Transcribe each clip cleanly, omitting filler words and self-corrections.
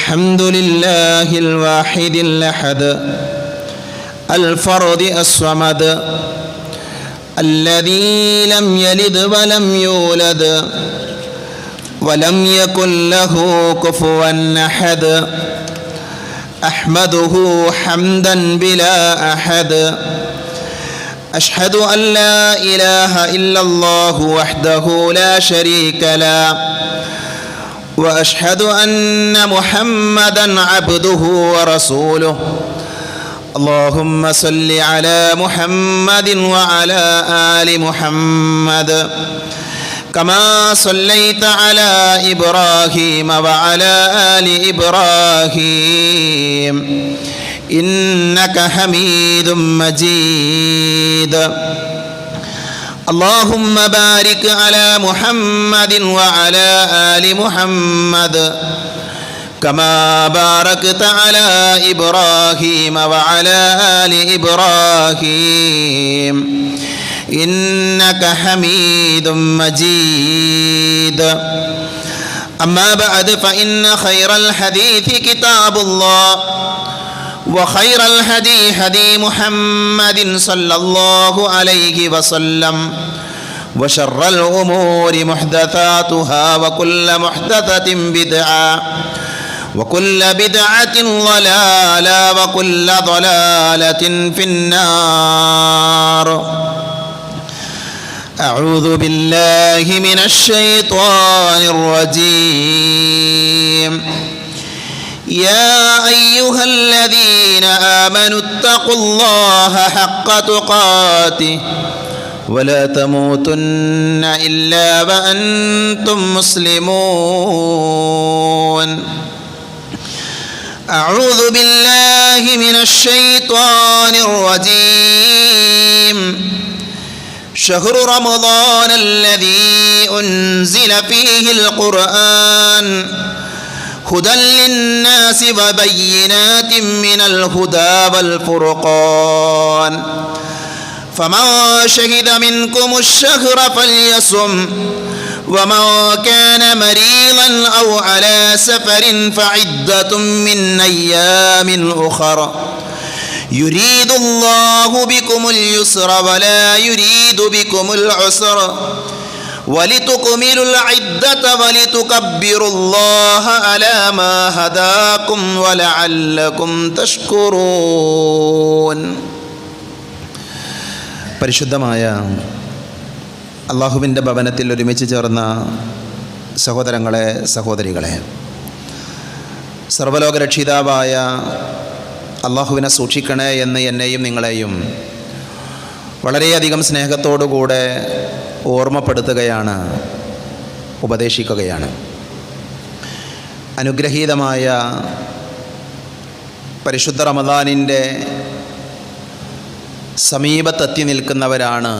الحمد لله الواحد الأحد الفرد الصمد الذي لم يلد ولم يولد ولم يكن له كفوا أحد أحمده حمدا بلا أحد أشهد أن لا إله إلا الله وحده لا شريك له وأشهد أن محمدا عبده ورسوله اللهم صل على محمد وعلى آل محمد كما صليت على إبراهيم وعلى آل إبراهيم إنك حميد مجيد اللهم بارك على محمد وعلى آل محمد كما باركت على إبراهيم وعلى آل إبراهيم إنك حميد مجيد أما بعد فإن خير الحديث كتاب الله وخير الهدي هدي محمد صلى الله عليه وسلم وشر الأمور محدثاتها وكل محدثة بدعة وكل بدعة ضلالة وكل ضلالة في النار أعوذ بالله من الشيطان الرجيم يا أيها الذين آمنوا اتقوا الله حق تقاته ولا تموتن إلا وأنتم مسلمون أعوذ بالله من الشيطان الرجيم شهر رمضان الذي أنزل فيه القرآن هدى للناس وبينات من الهدى والفرقان فمن شهد منكم الشهر فليصم ومن كان مريضا أو على سفر فعدة من أيام أخر يريد الله بكم اليسر ولا يريد بكم العسر ولتكملوا العدة ولتكبروا الله على ما هداكم ولعلكم تشكرون. പരിശുദ്ധമായ അള്ളാഹുവിൻ്റെ ഭവനത്തിൽ ഒരുമിച്ച് ചേർന്ന സഹോദരങ്ങളെ സഹോദരികളെ, സർവ്വലോകരക്ഷിതാവായ അള്ളാഹുവിനെ സൂക്ഷിക്കണേ എന്ന് എന്നെയും നിങ്ങളെയും വളരെയധികം സ്നേഹത്തോടുകൂടെ ഓർമ്മപ്പെടുത്തുകയാണ്, ഉപദേശിക്കുകയാണ്. അനുഗ്രഹീതമായ പരിശുദ്ധ റമദാനിൻ്റെ സമീപത്തെത്തി നിൽക്കുന്നവരാണ്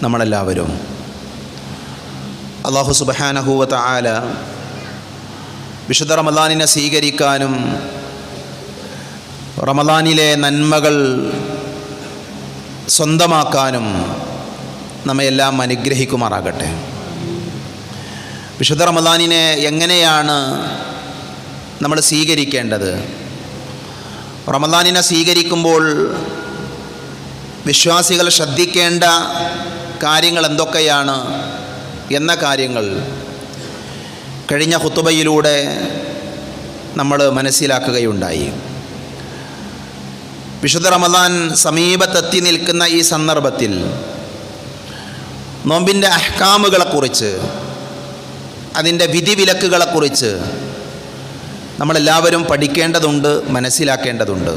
നമ്മളെല്ലാവരും. അല്ലാഹു സുബ്ഹാനഹു വ തആല വിശുദ്ധ റമദാനിനെ സ്വീകരിക്കാനും റമദാനിലെ നന്മകൾ സ്വന്തമാക്കാനും നമ്മയെല്ലാം അനുഗ്രഹിക്കുമാറാകട്ടെ. വിശുദ്ധ റമദാനിനെ എങ്ങനെയാണ് നമ്മൾ സ്വീകരിക്കേണ്ടത്? റമദാനിനെ സ്വീകരിക്കുമ്പോൾ വിശ്വാസികൾ ശ്രദ്ധിക്കേണ്ട കാര്യങ്ങൾ എന്തൊക്കെയാണ് എന്ന കാര്യങ്ങൾ കഴിഞ്ഞ ഖുതുബയിലൂടെ നമ്മൾ മനസ്സിലാക്കുകയുണ്ടായി. വിശുദ്ധ റമദാൻ സമീപത്തെത്തി നിൽക്കുന്ന ഈ സന്ദർഭത്തിൽ നോമ്പിൻ്റെ അഹ്കാമുകളെക്കുറിച്ച്, അതിൻ്റെ വിധിവിലക്കുകളെക്കുറിച്ച് നമ്മളെല്ലാവരും പഠിക്കേണ്ടതുണ്ട്, മനസ്സിലാക്കേണ്ടതുണ്ട്.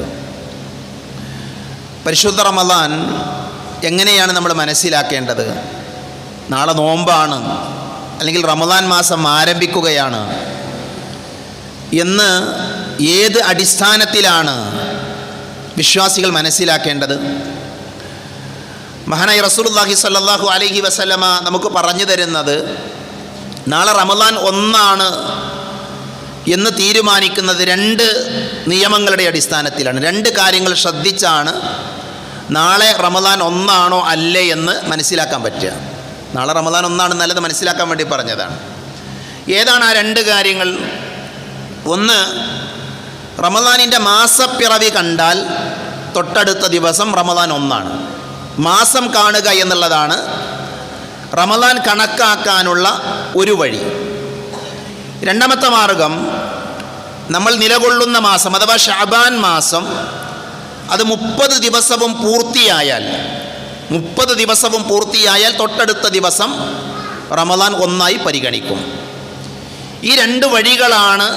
പരിശുദ്ധ റമദാൻ എങ്ങനെയാണ് നമ്മൾ മനസ്സിലാക്കേണ്ടത്? നാളെ നോമ്പാണ്, അല്ലെങ്കിൽ റമദാൻ മാസം ആരംഭിക്കുകയാണ് എന്ന് ഏത് അടിസ്ഥാനത്തിലാണ് വിശ്വാസികൾ മനസ്സിലാക്കേണ്ടത്? മഹാനായ റസൂലുള്ളാഹി സ്വല്ലല്ലാഹു അലൈഹി വസല്ലമ നമുക്ക് പറഞ്ഞു തരുന്നത്, നാളെ റമദാൻ 1 എന്ന് തീരുമാനിക്കുന്നത് 2 നിയമങ്ങളുടെ അടിസ്ഥാനത്തിലാണ്. 2 കാര്യങ്ങൾ ശ്രദ്ധിച്ചാണ് നാളെ റമദാൻ 1 അല്ലേ എന്ന് മനസ്സിലാക്കാൻ പറ്റുക. നാളെ റമദാൻ 1 നല്ലത് മനസ്സിലാക്കാൻ വേണ്ടി പറഞ്ഞതാണ്. ഏതാണ് ആ 2 കാര്യങ്ങൾ? ഒന്ന്, റമദാനിൻ്റെ മാസപ്പിറവി കണ്ടാൽ തൊട്ടടുത്ത ദിവസം റമദാൻ ഒന്നാണ്. മാസം കാണുക എന്നുള്ളതാണ് റമദാൻ കണക്കാക്കാനുള്ള ഒരു വഴി. രണ്ടാമത്തെ മാർഗം, നമ്മൾ നിലകൊള്ളുന്ന മാസം അഥവാ ശഅബാൻ മാസം അത് 30 ദിവസവും പൂർത്തിയായാൽ തൊട്ടടുത്ത ദിവസം റമദാൻ ഒന്നായി പരിഗണിക്കും. ഈ രണ്ട് വഴികളാണ്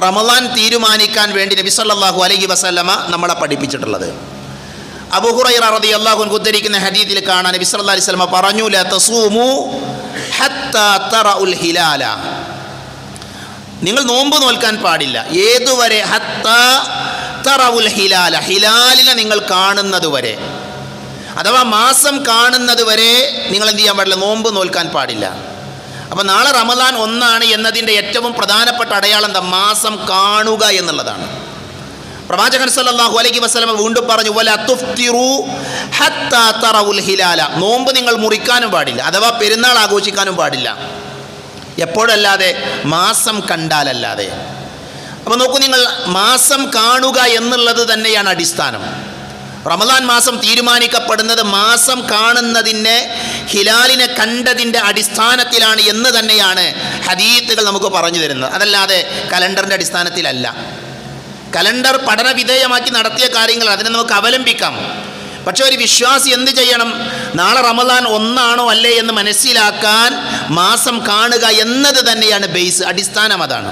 റമദാൻ തീരുമാനിക്കാൻ വേണ്ടി നബി സല്ലല്ലാഹു അലൈഹി വസല്ലമ നമ്മളെ പഠിപ്പിച്ചിട്ടുള്ളത്. അബൂ ഹുറൈറ റളിയല്ലാഹു അൻഹു ഉദ്ധരിക്കുന്ന ഹദീസിൽ കാണാൻ നബി സല്ലല്ലാഹു അലൈഹി വസല്ലമ പറഞ്ഞു, ലാ തസൂമു ഹത്താ തറഉൽ ഹിലാല, നിങ്ങൾ നോമ്പ് നോൽക്കാൻ പാടില്ല ഏതുവരെ? ഹത്താ തറഉൽ ഹിലാല, ഹിലാലിനെ നിങ്ങൾ കാണുന്നത് വരെ, അഥവാ മാസം കാണുന്നത് വരെ നിങ്ങൾ എന്ത് ചെയ്യാൻ പാടില്ല? നോമ്പ് നോൽക്കാൻ പാടില്ല. അപ്പം നാളെ റമദാൻ ഒന്നാണ് എന്നതിൻ്റെ ഏറ്റവും പ്രധാനപ്പെട്ട അടയാളം എന്താ? മാസം കാണുക എന്നുള്ളതാണ്. പ്രവാചകൻ സല്ലല്ലാഹു അലൈഹി വസല്ലം വീണ്ടും പറഞ്ഞു, വല തുഫ്തിറു ഹത്താ തറഉൽ ഹിലാല, നോമ്പ് നിങ്ങൾ മുറിക്കാനും പാടില്ല, അഥവാ പെരുന്നാൾ ആഘോഷിക്കാനും പാടില്ല. എപ്പോഴല്ലാതെ? മാസം കണ്ടാലല്ലാതെ. അപ്പോൾ നോക്കൂ നിങ്ങൾ, മാസം കാണുക എന്നുള്ളത് തന്നെയാണ് അടിസ്ഥാനം. റമദാൻ മാസം തീരുമാനിക്കപ്പെടുന്നത് മാസം കാണുന്നതിൻ്റെ, ഹിലാലിനെ കണ്ടതിൻ്റെ അടിസ്ഥാനത്തിലാണ് എന്ന് തന്നെയാണ് ഹദീത്തുകൾ നമുക്ക് പറഞ്ഞു തരുന്നത്. അതല്ലാതെ കലണ്ടറിൻ്റെ അടിസ്ഥാനത്തിലല്ല. കലണ്ടർ പഠന വിധേയമാക്കി നടത്തിയ കാര്യങ്ങൾ അതിനെ നമുക്ക് അവലംബിക്കാം. പക്ഷെ ഒരു വിശ്വാസി എന്ത് ചെയ്യണം? നാളെ റമദാൻ ഒന്നാണോ അല്ലേ എന്ന് മനസ്സിലാക്കാൻ മാസം കാണുക എന്നത് തന്നെയാണ് ബേസ്, അടിസ്ഥാനം അതാണ്.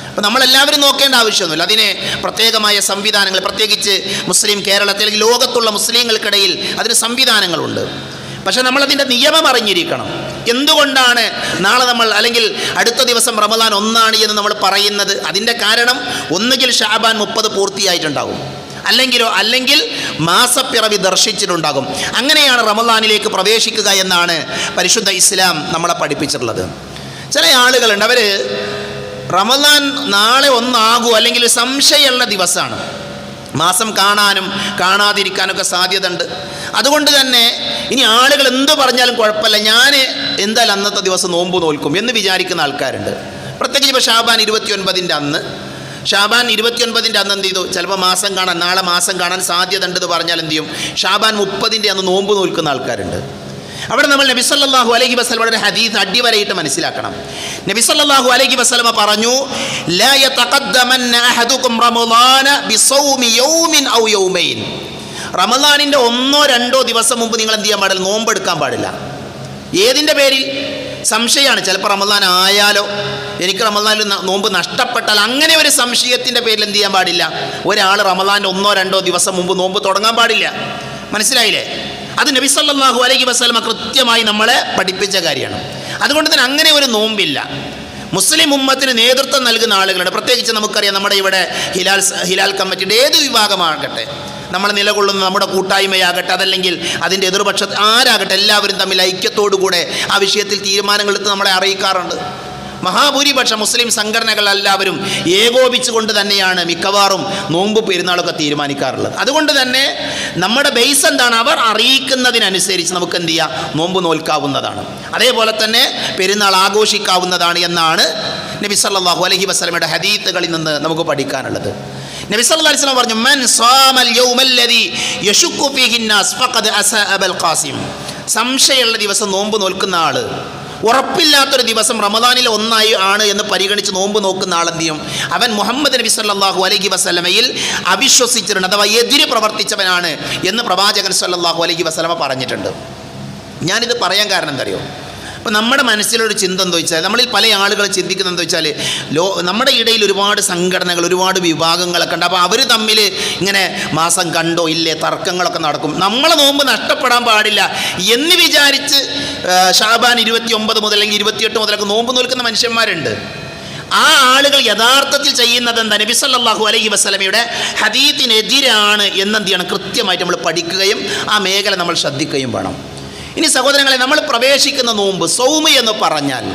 അപ്പോൾ നമ്മളെല്ലാവരും നോക്കേണ്ട ആവശ്യമൊന്നുമില്ല. അതിന് പ്രത്യേകമായ സംവിധാനങ്ങൾ, പ്രത്യേകിച്ച് മുസ്ലിം കേരളത്തിൽ ലോകത്തുള്ള മുസ്ലിങ്ങൾക്കിടയിൽ അതിന് സംവിധാനങ്ങളുണ്ട്. പക്ഷെ നമ്മളതിൻ്റെ നിയമം അറിഞ്ഞിരിക്കണം. എന്തുകൊണ്ടാണ് നാളെ നമ്മൾ അല്ലെങ്കിൽ അടുത്ത ദിവസം റമദാൻ ഒന്നാണ് എന്ന് നമ്മൾ പറയുന്നത്? അതിൻ്റെ കാരണം ഒന്നുകിൽ ശഅബാൻ 30 പൂർത്തിയായിട്ടുണ്ടാകും, അല്ലെങ്കിൽ മാസപ്പിറവി ദർശിച്ചിട്ടുണ്ടാകും. അങ്ങനെയാണ് റമദാനിലേക്ക് പ്രവേശിക്കുക എന്നാണ് പരിശുദ്ധ ഇസ്ലാം നമ്മളെ പഠിപ്പിച്ചിട്ടുള്ളത്. ചില ആളുകളുണ്ട്, അവർ റമദാൻ നാളെ ഒന്നാകൂ അല്ലെങ്കിൽ സംശയമുള്ള ദിവസമാണ്, മാസം കാണാനും കാണാതിരിക്കാനൊക്കെ സാധ്യത ഉണ്ട്. അതുകൊണ്ട് തന്നെ ഇനി ആളുകൾ എന്ത് പറഞ്ഞാലും കുഴപ്പമില്ല, ഞാൻ എന്തായാലും അന്നത്തെ ദിവസം നോമ്പ് നോൽക്കും എന്ന് വിചാരിക്കുന്ന ആൾക്കാരുണ്ട്. പ്രത്യേകിച്ച് ഇപ്പോൾ ഷാബാൻ 29-ൻ്റെ അന്ന് എന്ത് ചെയ്തു? ചിലപ്പോൾ മാസം കാണാൻ, നാളെ മാസം കാണാൻ സാധ്യത ഉണ്ടെന്ന് പറഞ്ഞാൽ എന്ത് ചെയ്യും? ഷാബാൻ 30-ൻ്റെ അന്ന് നോമ്പ് നോൽക്കുന്ന ആൾക്കാരുണ്ട്. അവിടെ നമ്മൾ നബി സല്ലല്ലാഹു അലൈഹി വസല്ലമയുടെ ഹദീസ് അടിവരയിട്ട് മനസ്സിലാക്കണം. നബി സല്ലല്ലാഹു അലൈഹി വസല്ലമ പറഞ്ഞു, ലാ യതഖദ്ദമന്ന അഹദുകും റമളാന ബിസൗമി യൗമിൻ ഔ യൗമൈൻ, റമളാനിൻ്റെ 1-2 ദിവസം മുമ്പ് നിങ്ങൾ എന്ത് ചെയ്യാൻ പാടില്ല? നോമ്പെടുക്കാൻ പാടില്ല. ഏതിൻ്റെ പേരിൽ? സംശയമാണ്. ചിലപ്പോൾ റമളാൻ ആയാലോ, എനിക്ക് റമളാനിൽ നോമ്പ് നഷ്ടപ്പെട്ടാൽ, അങ്ങനെ ഒരു സംശയത്തിൻ്റെ പേരിൽ എന്ത് ചെയ്യാൻ പാടില്ല? ഒരാൾ റമളാൻ്റെ 1-2 ദിവസം മുമ്പ് നോമ്പ് തുടങ്ങാൻ പാടില്ല. മനസ്സിലായില്ലേ? അത് നബി സല്ലല്ലാഹു അലൈഹി വസല്ലമ കൃത്യമായി നമ്മളെ പഠിപ്പിച്ച കാര്യമാണ്. അതുകൊണ്ട് തന്നെ അങ്ങനെ ഒരു നോമ്പില്ല. മുസ്ലിം ഉമ്മത്തിന് നേതൃത്വം നൽകുന്ന ആളുകളുണ്ട്. പ്രത്യേകിച്ച് നമുക്കറിയാം, നമ്മുടെ ഇവിടെ ഹിലാൽ കമ്മിറ്റിയുടെ ഏത് വിഭാഗമാകട്ടെ, നമ്മൾ നിലകൊള്ളുന്ന നമ്മുടെ കൂട്ടായ്മയാകട്ടെ, അതല്ലെങ്കിൽ അതിൻ്റെ എതിർപക്ഷ ആരാകട്ടെ, എല്ലാവരും തമ്മിൽ ഐക്യത്തോടുകൂടെ ആ വിഷയത്തിൽ തീരുമാനങ്ങളെടുത്ത് നമ്മളെ അറിയിക്കാറുണ്ട്. മഹാഭൂരിപക്ഷ മുസ്ലിം സംഘടനകളെല്ലാവരും ഏകോപിച്ചുകൊണ്ട് തന്നെയാണ് മിക്കവാറും നോമ്പ് പെരുന്നാളൊക്കെ തീരുമാനിക്കാറുള്ളത്. അതുകൊണ്ട് തന്നെ നമ്മുടെ ബേസ് എന്താണ്? അവർ അറിയിക്കുന്നതിനനുസരിച്ച് നമുക്ക് എന്ത് ചെയ്യാം? നോമ്പ് നോൽക്കാവുന്നതാണ്. അതേപോലെ തന്നെ പെരുന്നാൾ ആഘോഷിക്കാവുന്നതാണ് എന്നാണ് നബി സല്ലല്ലാഹു അലൈഹി വസല്ലമയുടെ ഹദീസുകളിൽ നിന്ന് നമുക്ക് പഠിക്കാനുള്ളത്. നബി സല്ലല്ലാഹു അലൈഹി വസല്ലം പറഞ്ഞു, മൻ സാമൽ യൗമല്ലദി യശുക്കു ഫീഹി നാസ് ഫഖദ് അസാ അബൽ ഖാസിം, സംശയമുള്ള ദിവസം നോമ്പ് നോൽക്കുന്ന ആൾ, ഉറപ്പില്ലാത്തൊരു ദിവസം റമദാനിൽ ഒന്നായി ആണ് എന്ന് പരിഗണിച്ച് നോമ്പ് നോക്കുന്ന ആളെന്ത് ചെയ്യും? അവൻ മുഹമ്മദ് നബി സല്ലല്ലാഹു അലൈഹി വസല്ലമയിൽ അവിശ്വസിച്ചിട്ടുണ്ട്, അഥവാ എതിര് പ്രവർത്തിച്ചവനാണ് എന്ന് പ്രവാചകൻ സല്ലല്ലാഹു അലൈഹി വസല്ലമ പറഞ്ഞിട്ടുണ്ട്. ഞാനിത് പറയാൻ കാരണം എന്താ അറിയോ? അപ്പോൾ നമ്മുടെ മനസ്സിലൊരു ചിന്ത എന്താ വെച്ചാൽ, നമ്മളിൽ പല ആളുകൾ ചിന്തിക്കുന്നത് എന്താ വെച്ചാൽ, നമ്മുടെ ഇടയിൽ ഒരുപാട് സംഘടനകൾ, ഒരുപാട് വിഭാഗങ്ങളൊക്കെ ഉണ്ട്. അപ്പോൾ അവർ തമ്മിൽ ഇങ്ങനെ മാസം കണ്ടോ ഇല്ലേ തർക്കങ്ങളൊക്കെ നടക്കും. നമ്മളെ നോമ്പ് നഷ്ടപ്പെടാൻ പാടില്ല എന്ന് വിചാരിച്ച് ഷാബാൻ 29 മുതൽ അല്ലെങ്കിൽ 28 മുതലൊക്കെ നോമ്പ് നോൽക്കുന്ന മനുഷ്യന്മാരുണ്ട്. ആ ആളുകൾ യഥാർത്ഥത്തിൽ ചെയ്യുന്നത് എന്താ? നബി സല്ലല്ലാഹു അലൈഹി വസല്ലമയുടെ ഹദീസിനെതിരാണ് എന്നെന്ത് ചെയ്യണം? കൃത്യമായിട്ട് നമ്മൾ പഠിക്കുകയും ആ മേഖല നമ്മൾ ശ്രദ്ധിക്കുകയും വേണം. ഇനി സഹോദരങ്ങളെ, നമ്മൾ പ്രവേശിക്കുന്ന നോമ്പ് സൗമ് എന്ന് പറഞ്ഞാൽ,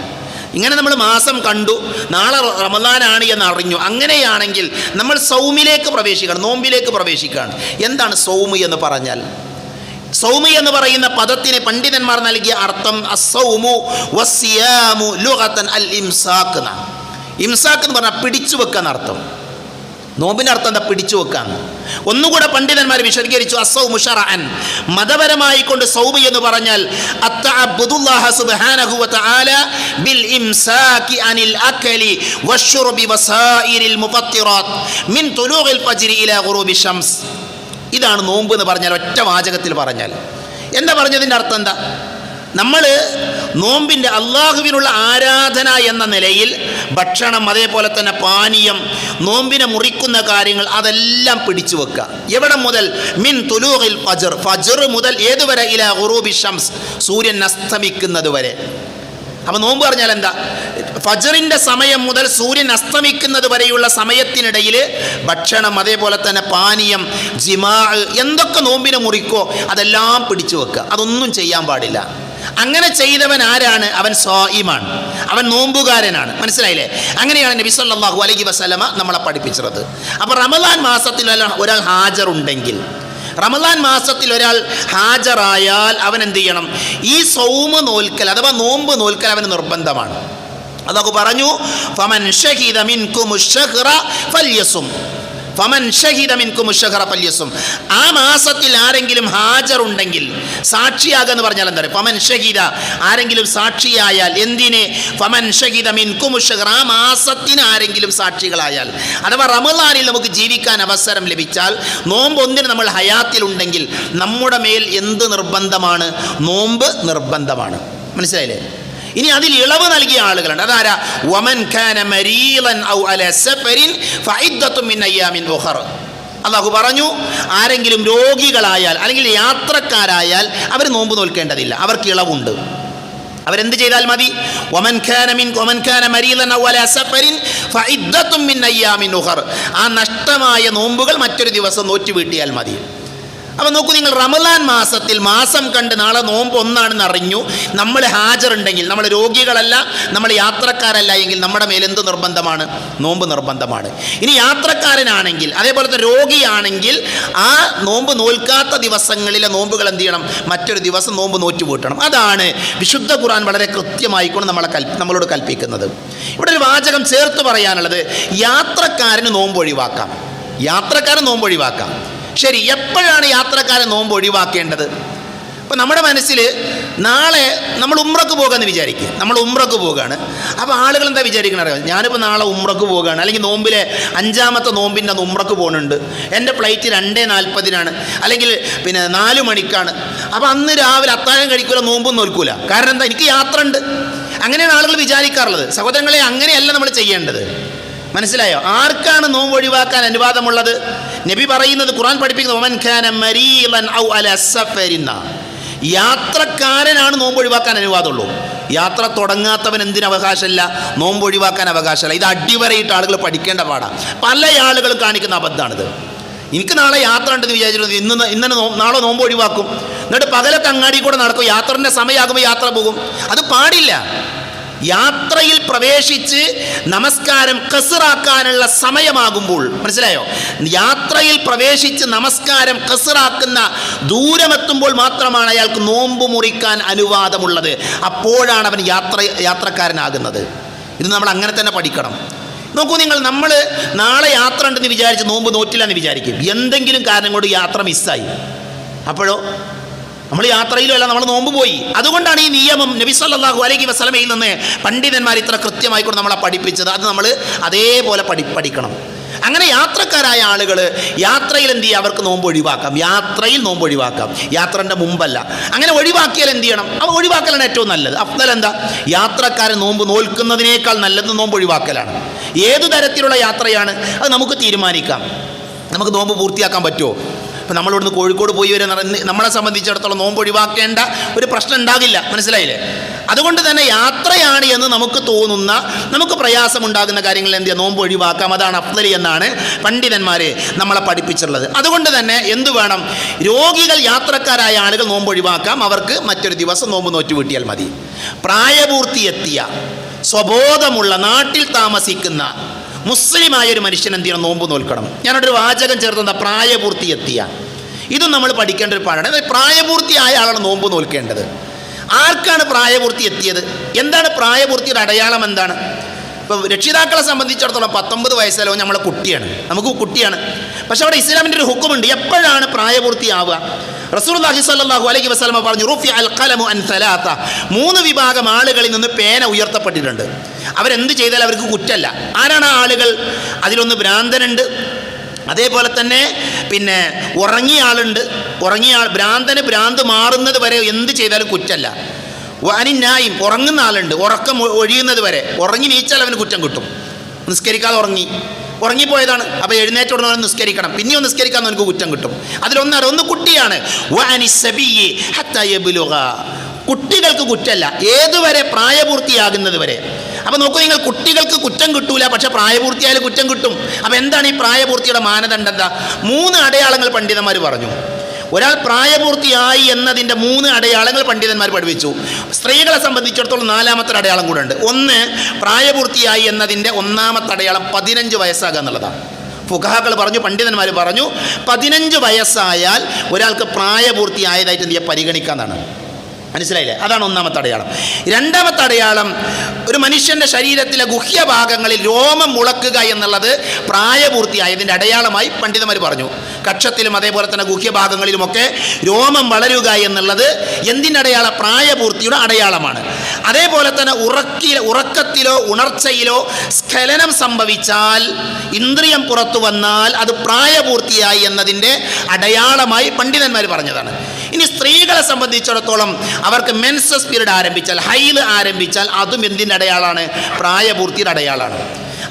ഇങ്ങനെ നമ്മൾ മാസം കണ്ടു, നാളെ റമദാനാണ് എന്ന് അറിഞ്ഞു, അങ്ങനെയാണെങ്കിൽ നമ്മൾ സൗമിലേക്ക് പ്രവേശിക്കണം, നോമ്പിലേക്ക് പ്രവേശിക്കുകയാണ്. എന്താണ് സൗമ് എന്ന് പറഞ്ഞാൽ? സൗമ് എന്ന് പറയുന്ന പദത്തിന് പണ്ഡിതന്മാർ നൽകിയ അർത്ഥം അസ്സൗമു വസ്സിയാമു ലുഗതൻ അൽ ഇംസാഖ്. ഇംസാക്ക് എന്ന് പറഞ്ഞാൽ പിടിച്ചു വെക്കാൻ അർത്ഥം. നോമ്പിൻ്റെ അർത്ഥം എന്താ? പിടിച്ചു വെക്കാന്ന്. ഒന്നുകൂടെ പണ്ഡിതന്മാർ വിശദീകരിച്ചു. അസ്സൗമു ശറഅൻ, മതപരമായി കൊണ്ട് സൗമ് എന്ന് പറഞ്ഞാൽ അത്തഅബ്ദുല്ലാഹ സുബ്ഹാനഹു വ തആല ബിൽ ഇംസാകി അനിൽ അക്ലി വശുർബി വസായിരിൽ മുഫത്തിറാത്ത് മിൻ തുലൂഇൽ ഫജ്രി ഇലാ ഗുറൂബി ശംസ്. ഇതാണ് നോമ്പ് എന്ന് പറഞ്ഞാൽ, ഒറ്റ വാചകത്തിൽ പറഞ്ഞാൽ. എന്താ പറഞ്ഞതിൻ്റെ അർത്ഥം എന്താ? നമ്മൾ നോമ്പിൻ്റെ അള്ളാഹുവിനുള്ള ആരാധന എന്ന നിലയിൽ ഭക്ഷണം, അതേപോലെ തന്നെ പാനീയം, നോമ്പിനെ മുറിക്കുന്ന കാര്യങ്ങൾ അതെല്ലാം പിടിച്ചു വെക്കുക. എവിടെ മുതൽ? മിൻ തുലൂഇൽ ഫജ്ർ, ഫജ്ർ മുതൽ ഏതുവരെ? ഇലാ ഗുറൂബി ശംസ്, സൂര്യൻ അസ്തമിക്കുന്നത് വരെ. അപ്പോൾ നോമ്പ് പറഞ്ഞാൽ എന്താ? ഫജ്റിൻ്റെ സമയം മുതൽ സൂര്യൻ അസ്തമിക്കുന്നത് വരെയുള്ള സമയത്തിനിടയിൽ ഭക്ഷണം, അതേപോലെ തന്നെ പാനീയം, ജിമാ, എന്തൊക്കെ നോമ്പിനെ മുറിക്കോ അതെല്ലാം പിടിച്ചു വെക്കുക. അതൊന്നും ചെയ്യാൻ പാടില്ല. അങ്ങനെ ചെയ്തവൻ ആരാണ്? അവൻ സ്വായിമാണ്, അവൻ നോമ്പുകാരനാണ്. മനസ്സിലായില്ലേ? അങ്ങനെയാണ് നബി സല്ലല്ലാഹു അലൈഹി വസല്ലമ നമ്മളെ പഠിപ്പിച്ചത്. അപ്പോൾ റമദാൻ മാസത്തിൽ ഒരാൾ ഹാജറുണ്ടെങ്കിൽ, റമദാൻ മാസത്തിൽ ഒരാൾ ഹാജറായാൽ അവൻ എന്ത് ചെയ്യണം? ഈ സൗമ് നോൽക്കൽ അഥവാ നോമ്പ് നോൽക്കൽ അവന് നിർബന്ധമാണ്. അതൊക്കെ പറഞ്ഞു, ഫമൻ ഷഹിദ മിൻകുമുശ് ശഹ്റ ഫൽയസും, ഫമൻ ഷഹിദ മിൻകുമുശ് ശഹ്റ ഫൽയസും. ആ മാസത്തിൽ ആരെങ്കിലും ഹാജറുണ്ടെങ്കിൽ, സാക്ഷിയാകുക എന്ന് പറഞ്ഞാൽ എന്താ പറയുക? ഫമൻ ഷഹിദ, ആരെങ്കിലും സാക്ഷിയായാൽ. എന്തിനെ? ഫമൻ ഷഹിദ മിൻകുമുശ് ശഹ്റ, ആ മാസത്തിന് ആരെങ്കിലും സാക്ഷികളായാൽ, അഥവാ റമദാനിൽ നമുക്ക് ജീവിക്കാൻ അവസരം ലഭിച്ചാൽ, നോമ്പ് ഒന്നിന് നമ്മൾ ഹയാത്തിലുണ്ടെങ്കിൽ നമ്മുടെ മേൽ എന്ത് നിർബന്ധമാണ്? നോമ്പ് നിർബന്ധമാണ്. മനസ്സിലായില്ലേ? ഇനി അതിൽ ഇളവ് നൽകിയ ആളുകളുണ്ട്. അതാരാ? വമൻ കാന മരീളൻ ഔ അലാ സഫരിൻ ഫഇദ്ദത്തും മിൻ അയ്യാമിൻ ഉഖർ. അല്ലാഹു പറഞ്ഞു, ആരെങ്കിലും രോഗികളായാൽ അല്ലെങ്കിൽ യാത്രക്കാരായാൽ അവർ നോമ്പ് നോൽക്കേണ്ടതില്ല, അവർക്ക് ഇളവുണ്ട്. അവരെന്ത് ചെയ്താൽ മതി? വമൻ കാന മരീളൻ ഔ അലാ സഫരിൻ ഫഇദ്ദത്തും മിൻ അയ്യാമിൻ ഉഖർ. ആ നഷ്ടമായ നോമ്പുകൾ മറ്റൊരു ദിവസം നോറ്റ് വീട്ടിയാൽ മതി. അപ്പോൾ നോക്കൂ നിങ്ങൾ, റമദാൻ മാസത്തിൽ മാസം കണ്ട് നാളെ നോമ്പ് ഒന്നാണെന്ന് അറിഞ്ഞു, നമ്മൾ ഹാജറുണ്ടെങ്കിൽ, നമ്മൾ രോഗികളല്ല, നമ്മൾ യാത്രക്കാരല്ല എങ്കിൽ നമ്മുടെ മേലെന്ത് നിർബന്ധമാണ്? നോമ്പ് നിർബന്ധമാണ്. ഇനി യാത്രക്കാരനാണെങ്കിൽ, അതേപോലെ തന്നെ രോഗിയാണെങ്കിൽ, ആ നോമ്പ് നോൽക്കാത്ത ദിവസങ്ങളിലെ നോമ്പുകൾ എന്ത് ചെയ്യണം? മറ്റൊരു ദിവസം നോമ്പ് നോറ്റ് വീട്ടണം. അതാണ് വിശുദ്ധ ഖുർആൻ വളരെ കൃത്യമായിക്കൊണ്ട് നമ്മളോട് കൽപ്പിക്കുന്നത്. ഇവിടെ ഒരു വാചകം ചേർത്ത് പറയാനുള്ളത്, യാത്രക്കാരന് നോമ്പ് ഒഴിവാക്കാം. യാത്രക്കാരൻ നോമ്പ് ഒഴിവാക്കാം. ശരി, എപ്പോഴാണ് യാത്രക്കാരൻ നോമ്പ് ഒഴിവാക്കേണ്ടത്? ഇപ്പം നമ്മുടെ മനസ്സിൽ നാളെ നമ്മൾ ഉംറക്ക് പോകുകയെന്ന് വിചാരിക്കുക. നമ്മൾ ഉംറക്ക് പോകുകയാണ്. അപ്പോൾ ആളുകൾ എന്താ വിചാരിക്കണം അറിയാം? ഞാനിപ്പോൾ നാളെ ഉംറക്ക് പോകുകയാണ്, അല്ലെങ്കിൽ നോമ്പിലെ 5ാമത്തെ നോമ്പിൻ്റെ അന്ന് ഉംറക്ക് പോകുന്നുണ്ട്, എൻ്റെ ഫ്ലൈറ്റ് 2:40 അല്ലെങ്കിൽ 4 മണിക്കാണ്. അപ്പോൾ അന്ന് രാവിലെ അത്താഴം കഴിക്കൂല, നോമ്പും നോൽക്കൂല. കാരണം എന്താ? എനിക്ക് യാത്ര ഉണ്ട്. അങ്ങനെയാണ് ആളുകൾ വിചാരിക്കാറുള്ളത്. സഹോദരങ്ങളെ, അങ്ങനെയല്ല നമ്മൾ ചെയ്യേണ്ടത്. മനസ്സിലായോ? ആർക്കാണ് നോമ്പ് ഒഴിവാക്കാൻ അനുവാദമുള്ളത്? നബി പറയുന്നത്, ഖുർആൻ പഠിപ്പിക്കുന്നത്, വമൻ കാന മരീളൻ ഔ അലാ സഫരിൻ, യാത്രക്കാരനാണ് നോമ്പ് ഒഴിവാക്കാൻ അനുവാദമുള്ളൂ. യാത്ര തുടങ്ങാത്തവൻ എന്തിന് അവകാശമില്ല? നോമ്പ് ഒഴിവാക്കാൻ അവകാശമില്ല. ഇത് അടിവരയിട്ട് ആളുകൾ പഠിക്കേണ്ട പാടാണ്. പല ആളുകളും കാണിക്കുന്ന അബദ്ധമാണിത്. എനിക്ക് നാളെ യാത്ര ഉണ്ടെന്ന് വിചാരിച്ചിരുന്നത് നാളെ നോമ്പ് ഒഴിവാക്കും, എന്നിട്ട് പകലൊക്കെ അങ്ങാടി കൂടെ നടക്കും, യാത്രൻ്റെ സമയമാകുമ്പോൾ യാത്ര പോകും. അത് പാടില്ല. യാത്രയിൽ പ്രവേശിച്ച് നമസ്കാരം ഖസ്റാക്കാനുള്ള സമയമാകുമ്പോൾ, മനസ്സിലായോ? യാത്രയിൽ പ്രവേശിച്ച് നമസ്കാരം ഖസ്റാക്കുന്ന ദൂരമെത്തുമ്പോൾ മാത്രമാണ് അയാൾക്ക് നോമ്പ് മുറിക്കാൻ അനുവാദമുള്ളത്. അപ്പോഴാണ് അവൻ യാത്രക്കാരനാകുന്നത്. ഇത് നമ്മൾ അങ്ങനെ തന്നെ പഠിക്കണം. നോക്കൂ നിങ്ങൾ, നമ്മൾ നാളെ യാത്ര ഉണ്ടെന്ന് വിചാരിച്ച് നോമ്പ് നോറ്റില്ല എന്ന് വിചാരിക്കും. എന്തെങ്കിലും കാരണം കൊണ്ട് യാത്ര മിസ്സായി, അപ്പോഴോ നമ്മൾ യാത്രയിലുമല്ല, നമ്മൾ നോമ്പ് പോയി. അതുകൊണ്ടാണ് ഈ നിയമം നബി സല്ലല്ലാഹു അലൈഹി വസല്ലമയിൽ നിന്ന് പണ്ഡിതന്മാർ ഇത്ര കൃത്യമായിക്കൊണ്ട് നമ്മളെ പഠിപ്പിച്ചത്. അത് നമ്മൾ അതേപോലെ പഠിക്കണം. അങ്ങനെ യാത്രക്കാരായ ആളുകൾ യാത്രയിൽ എന്ത് ചെയ്യുക? അവർക്ക് നോമ്പ് ഒഴിവാക്കാം. യാത്രയിൽ നോമ്പ് ഒഴിവാക്കാം, യാത്രൻ്റെ മുമ്പല്ല. അങ്ങനെ ഒഴിവാക്കിയാൽ എന്ത് ചെയ്യണം? അവ ഒഴിവാക്കലാണ് ഏറ്റവും നല്ലത്. അഫ്ദൽ എന്താ? യാത്രക്കാരൻ നോമ്പ് നോൽക്കുന്നതിനേക്കാൾ നല്ലത് നോമ്പ് ഒഴിവാക്കലാണ്. ഏതു തരത്തിലുള്ള യാത്രയാണ് അത് നമുക്ക് തീരുമാനിക്കാം. നമുക്ക് നോമ്പ് പൂർത്തിയാക്കാൻ പറ്റുമോ? ഇപ്പം നമ്മളിവിടുന്ന് കോഴിക്കോട് പോയി വരെ നമ്മളെ സംബന്ധിച്ചിടത്തോളം നോമ്പ് ഒഴിവാക്കേണ്ട ഒരു പ്രശ്നം ഉണ്ടാകില്ല. മനസ്സിലായില്ലേ? അതുകൊണ്ട് തന്നെ യാത്രയാണ് എന്ന് നമുക്ക് തോന്നുന്ന, നമുക്ക് പ്രയാസമുണ്ടാകുന്ന കാര്യങ്ങൾ എന്ത് ചെയ്യുക? നോമ്പ് ഒഴിവാക്കാം. അതാണ് അഫ്ദലി എന്നാണ് പണ്ഡിതന്മാർ നമ്മളെ പഠിപ്പിച്ചിട്ടുള്ളത്. അതുകൊണ്ട് തന്നെ എന്തു വേണം? രോഗികൾ, യാത്രക്കാരായ ആളുകൾ നോമ്പ് ഒഴിവാക്കാം. അവർക്ക് മറ്റൊരു ദിവസം നോമ്പ് നോറ്റ് വീട്ടിയാൽ മതി. പ്രായപൂർത്തിയെത്തിയ, സ്വബോധമുള്ള, നാട്ടിൽ താമസിക്കുന്ന മുസ്ലിമായൊരു മനുഷ്യൻ എന്ത് ചെയ്യണം? നോമ്പ് നോൽക്കണം. ഞാനൊരു വാചകം ചേർത്ത്, പ്രായപൂർത്തിയെത്തിയ, ഇതും നമ്മൾ പഠിക്കേണ്ട ഒരു പാടാണ്. പ്രായപൂർത്തിയായ ആളാണ് നോമ്പ് നോൽക്കേണ്ടത്. ആർക്കാണ് പ്രായപൂർത്തി എത്തിയത്? എന്താണ് പ്രായപൂർത്തിയുടെ അടയാളം? എന്താണ്? ഇപ്പോൾ രക്ഷിതാക്കളെ സംബന്ധിച്ചിടത്തോളം 19 വയസ്സല്ലോ നമ്മളെ കുട്ടിയാണ്, നമുക്ക് കുട്ടിയാണ്. പക്ഷെ അവിടെ ഇസ്ലാമിൻ്റെ ഒരു ഹുക്കുമുണ്ട്, എപ്പോഴാണ് പ്രായപൂർത്തിയാവുക. റസൂലുള്ളാഹി സ്വല്ലല്ലാഹു അലൈഹി വസല്ലമ പറഞ്ഞു, റുഫിഅ അൽ ഖലമു അൻ സലാത്ത, 3 വിഭാഗം ആളുകളിൽ നിന്ന് പേന ഉയർത്തപ്പെട്ടിട്ടുണ്ട്. അവരെന്ത് ചെയ്താലും അവർക്ക് കുറ്റമല്ല. ആരാണ് ആ ആളുകൾ? അതിലൊന്ന് ഭ്രാന്തനുണ്ട്, അതേപോലെ തന്നെ പിന്നെ ഉറങ്ങിയ ആളുണ്ട്. ഭ്രാന്തന് ഭ്രാന്ത് മാറുന്നത് വരെ എന്ത് ചെയ്താലും കുറ്റമല്ല. അനിന്നായും ഉറങ്ങുന്ന ആളുണ്ട്, ഉറക്കം ഒഴിയുന്നത് വരെ. ഉറങ്ങി നീച്ചാൽ അവന് കുറ്റം കിട്ടും. നിസ്കരിക്കാതെ ഉറങ്ങിപ്പോയതാണ്, അപ്പോൾ എഴുന്നേറ്റ ഉടനെ അവൻ നിസ്കരിക്കണം, പിന്നെയും നിസ്കരിക്കാൻ അവനക്ക് കുറ്റം കിട്ടും. ഒന്ന് കുട്ടിയാണ്. കുട്ടികൾക്ക് കുറ്റമല്ല, ഏതുവരെ? പ്രായപൂർത്തിയാകുന്നത് വരെ. അപ്പോൾ നോക്കൂ നിങ്ങൾ, കുട്ടികൾക്ക് കുറ്റം കിട്ടൂല, പക്ഷെ പ്രായപൂർത്തിയായാലും കുറ്റം കിട്ടും. അപ്പോൾ എന്താണ് ഈ പ്രായപൂർത്തിയുടെ മാനദണ്ഡം? എന്താ? 3 അടയാളങ്ങൾ പണ്ഡിതന്മാർ പറഞ്ഞു. ഒരാൾ പ്രായപൂർത്തിയായി എന്നതിൻ്റെ 3 അടയാളങ്ങൾ പണ്ഡിതന്മാർ പഠിപ്പിച്ചു. സ്ത്രീകളെ സംബന്ധിച്ചിടത്തോളം 4ാമത്തെ അടയാളം കൂടെ ഉണ്ട്. ഒന്ന്, പ്രായപൂർത്തിയായി എന്നതിൻ്റെ 1ാമത്തെ അടയാളം 15 വയസ്സാകുക എന്നുള്ളതാണ്. ഫുഖഹാക്കൾ പറഞ്ഞു, പണ്ഡിതന്മാർ പറഞ്ഞു, 15 വയസ്സായാൽ ഒരാൾക്ക് പ്രായപൂർത്തിയായതായിട്ട് എന്ത് പരിഗണിക്കാന്നാണ്. മനസ്സിലായില്ലേ? അതാണ് 1ാമത്തെ അടയാളം. 2ാമത്തെ അടയാളം, ഒരു മനുഷ്യൻ്റെ ശരീരത്തിലെ ഗുഹ്യഭാഗങ്ങളിൽ രോമം മുളക്കുക എന്നുള്ളത് പ്രായപൂർത്തിയായതിൻ്റെ അടയാളമായി പണ്ഡിതന്മാർ പറഞ്ഞു. കക്ഷത്തിലും അതേപോലെ തന്നെ ഗുഹ്യഭാഗങ്ങളിലുമൊക്കെ രോമം വളരുക എന്നുള്ളത് എന്തിൻ്റെ അടയാളം? പ്രായപൂർത്തിയുടെ അടയാളമാണ്. അതേപോലെ തന്നെ ഉറക്കത്തിലോ ഉണർച്ചയിലോ സ്ഖലനം സംഭവിച്ചാൽ, ഇന്ദ്രിയം പുറത്തു വന്നാൽ അത് പ്രായപൂർത്തിയായി എന്നതിൻ്റെ അടയാളമായി പണ്ഡിതന്മാർ പറഞ്ഞതാണ്. ഇനി സ്ത്രീകളെ സംബന്ധിച്ചിടത്തോളം അവർക്ക് മെൻസസ് പീരീഡ് ആരംഭിച്ചാൽ, ഹൈല് ആരംഭിച്ചാൽ, അതും എന്തിൻ്റെ അടയാളമാണ്? പ്രായപൂർത്തിയുടെ അടയാളമാണ്.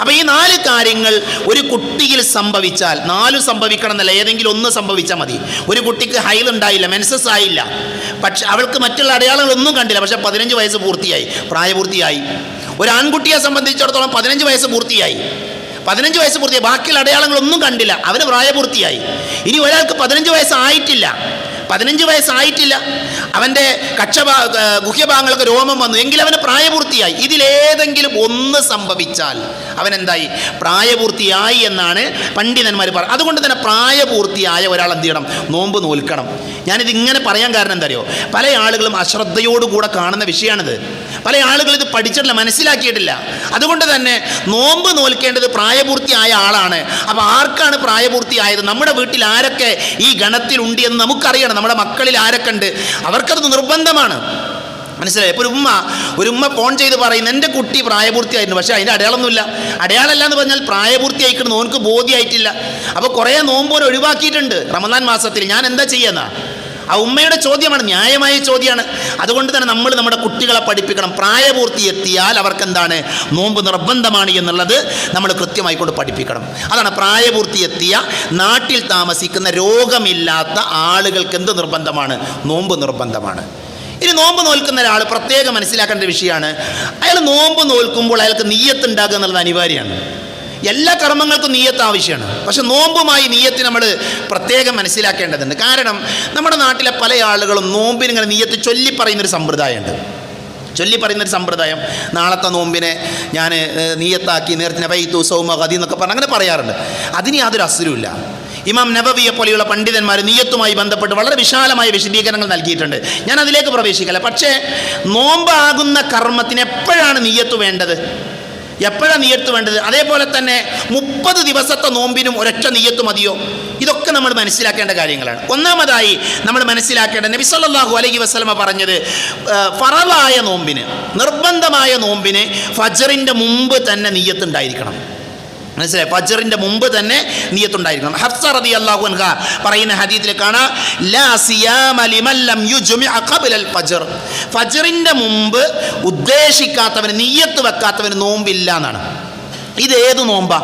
അപ്പോൾ ഈ 4 കാര്യങ്ങൾ ഒരു കുട്ടിയിൽ സംഭവിച്ചാൽ, 4 സംഭവിക്കണം എന്നല്ല, ഏതെങ്കിലും ഒന്ന് സംഭവിച്ചാൽ മതി. ഒരു കുട്ടിക്ക് ഹൈൽ ഉണ്ടായില്ല, മെൻസസ് ആയില്ല, പക്ഷെ അവൾക്ക് മറ്റുള്ള അടയാളങ്ങളൊന്നും കണ്ടില്ല, പക്ഷേ 15 വയസ്സ് പൂർത്തിയായി, പ്രായപൂർത്തിയായി. ഒരു ആൺകുട്ടിയെ സംബന്ധിച്ചിടത്തോളം 15 വയസ്സ് പൂർത്തിയായി, ബാക്കിയുള്ള അടയാളങ്ങളൊന്നും കണ്ടില്ല, അവന് പ്രായപൂർത്തിയായി. ഇനി ഒരാൾക്ക് 15 വയസ്സായിട്ടില്ല, അവൻ്റെ ഗുഹ്യഭാഗങ്ങൾക്ക് രോമം വന്നു, എങ്കിൽ അവന് പ്രായപൂർത്തിയായി. ഇതിലേതെങ്കിലും ഒന്ന് സംഭവിച്ചാൽ അവനെന്തായി? പ്രായപൂർത്തിയായി എന്നാണ് പണ്ഡിതന്മാർ പറയുന്നത്. അതുകൊണ്ട് തന്നെ പ്രായപൂർത്തിയായ ഒരാൾ എന്ത് ചെയ്യണം? നോമ്പ് നോൽക്കണം. ഞാനിതിങ്ങനെ പറയാൻ കാരണം എന്താ അറിയോ? പല ആളുകളും അശ്രദ്ധയോടുകൂടെ കാണുന്ന വിഷയമാണിത്. പല ആളുകളും ഇത് പഠിച്ചിട്ടില്ല, മനസ്സിലാക്കിയിട്ടില്ല. അതുകൊണ്ട് തന്നെ നോമ്പ് നോൽക്കേണ്ടത് പ്രായപൂർത്തിയായ ആളാണ്. അപ്പോൾ ആർക്കാണ് പ്രായപൂർത്തിയായത്? നമ്മുടെ വീട്ടിൽ ആരൊക്കെ ഈ ഗണത്തിലുണ്ട് എന്ന് നമുക്കറിയണം. നമ്മുടെ മക്കളിൽ ആരൊക്കെ ഉണ്ട്, അവർക്കത് നിർബന്ധമാണ്. മനസ്സിലായി? ഇപ്പോൾ ഒരു ഉമ്മ ഫോൺ ചെയ്ത് പറയുന്നു, എൻ്റെ കുട്ടി പ്രായപൂർത്തിയായിരുന്നു, പക്ഷേ അതിൻ്റെ അടയാളമൊന്നുമില്ല. അടയാളമല്ല എന്ന് പറഞ്ഞാൽ പ്രായപൂർത്തിയായിക്കണം, നോർക്ക് ബോധ്യമായിട്ടില്ല. അപ്പോൾ കുറേ നോമ്പോനെ ഒഴിവാക്കിയിട്ടുണ്ട് റമദാൻ മാസത്തിൽ. ഞാൻ എന്താ ചെയ്യുന്ന? ആ ഉമ്മയുടെ ചോദ്യമാണ്, ന്യായമായ ചോദ്യമാണ്. അതുകൊണ്ട് തന്നെ നമ്മൾ നമ്മുടെ കുട്ടികളെ പഠിപ്പിക്കണം. പ്രായപൂർത്തി എത്തിയാൽ അവർക്ക് എന്താണ്? നോമ്പ് നിർബന്ധമാണ് എന്നുള്ളത് നമ്മൾ കൃത്യമായിക്കൊണ്ട് പഠിപ്പിക്കണം. അതാണ് പ്രായപൂർത്തി എത്തിയ നാട്ടിൽ താമസിക്കുന്ന രോഗമില്ലാത്ത ആളുകൾക്ക് എന്ത് നിർബന്ധമാണ്? നോമ്പ് നിർബന്ധമാണ്. ഇനി നോമ്പ് നോൽക്കുന്ന ഒരാൾ പ്രത്യേകം മനസ്സിലാക്കേണ്ട വിഷയമാണ്, അയാൾ നോമ്പ് നോൽക്കുമ്പോൾ അയാൾക്ക് നിയ്യത്ത് ഉണ്ടാകുക എന്നുള്ളത് അനിവാര്യമാണ്. എല്ലാ കർമ്മങ്ങൾക്കും നിയ്യത്ത് ആവശ്യമാണ്. പക്ഷെ നോമ്പുമായി നിയ്യത്ത് നമ്മൾ പ്രത്യേകം മനസ്സിലാക്കേണ്ടതുണ്ട്. കാരണം നമ്മുടെ നാട്ടിലെ പല ആളുകളും നോമ്പിന് ഇങ്ങനെ നിയ്യത്ത് ചൊല്ലിപ്പറയുന്നൊരു സമ്പ്രദായം. നാളത്തെ നോമ്പിനെ ഞാൻ നിയ്യത്താക്കി നേരത്തെ വൈത്തു സൗമ ഗദി എന്നൊക്കെ പറഞ്ഞ് അങ്ങനെ പറയാറുണ്ട്. അതിന് യാതൊരു അസുരമില്ല. ഇമാം നബവിയെ പോലെയുള്ള പണ്ഡിതന്മാർ നിയ്യത്തുമായി ബന്ധപ്പെട്ട് വളരെ വിശാലമായ വിശദീകരണങ്ങൾ നൽകിയിട്ടുണ്ട്. ഞാൻ അതിലേക്ക് പ്രവേശിക്കല. പക്ഷേ നോമ്പാകുന്ന കർമ്മത്തിന് എപ്പോഴാണ് നിയ്യത്ത് വേണ്ടത്? അതേപോലെ തന്നെ 30 ദിവസത്തെ നോമ്പിനും ഒരൊറ്റ നിയ്യത്ത് മതിയോ? ഇതൊക്കെ നമ്മൾ മനസ്സിലാക്കേണ്ട കാര്യങ്ങളാണ്. ഒന്നാമതായി നമ്മൾ മനസ്സിലാക്കേണ്ട, നബി സല്ലല്ലാഹു അലൈഹി വസല്ലമ പറഞ്ഞത്, ഫറളായ നോമ്പിന്, നിർബന്ധമായ നോമ്പിന് ഫജ്റിൻ്റെ മുമ്പ് തന്നെ നിയ്യത്ത് ഉണ്ടായിരിക്കണം. മനസ്സിലായി? ഫജ്റിൻ്റെ മുമ്പ് തന്നെ നിയ്യത്തുണ്ടായിരിക്കണം. ഹഫ്സ റളിയല്ലാഹു അൻഹ പറയുന്ന ഹദീസിൽ കാണാം, ലാ സിയാമ ലിമൻ ലം യുജ്മിഅ ഖബ്ലൽ ഫജ്ർ. ഫജ്റിൻ്റെ മുമ്പ് ഉദ്ദേശിക്കാത്തവന്, നിയ്യത്ത് വെക്കാത്തവന് നോമ്പില്ല എന്നാണ്. ഇത് ഏത് നോമ്പാ?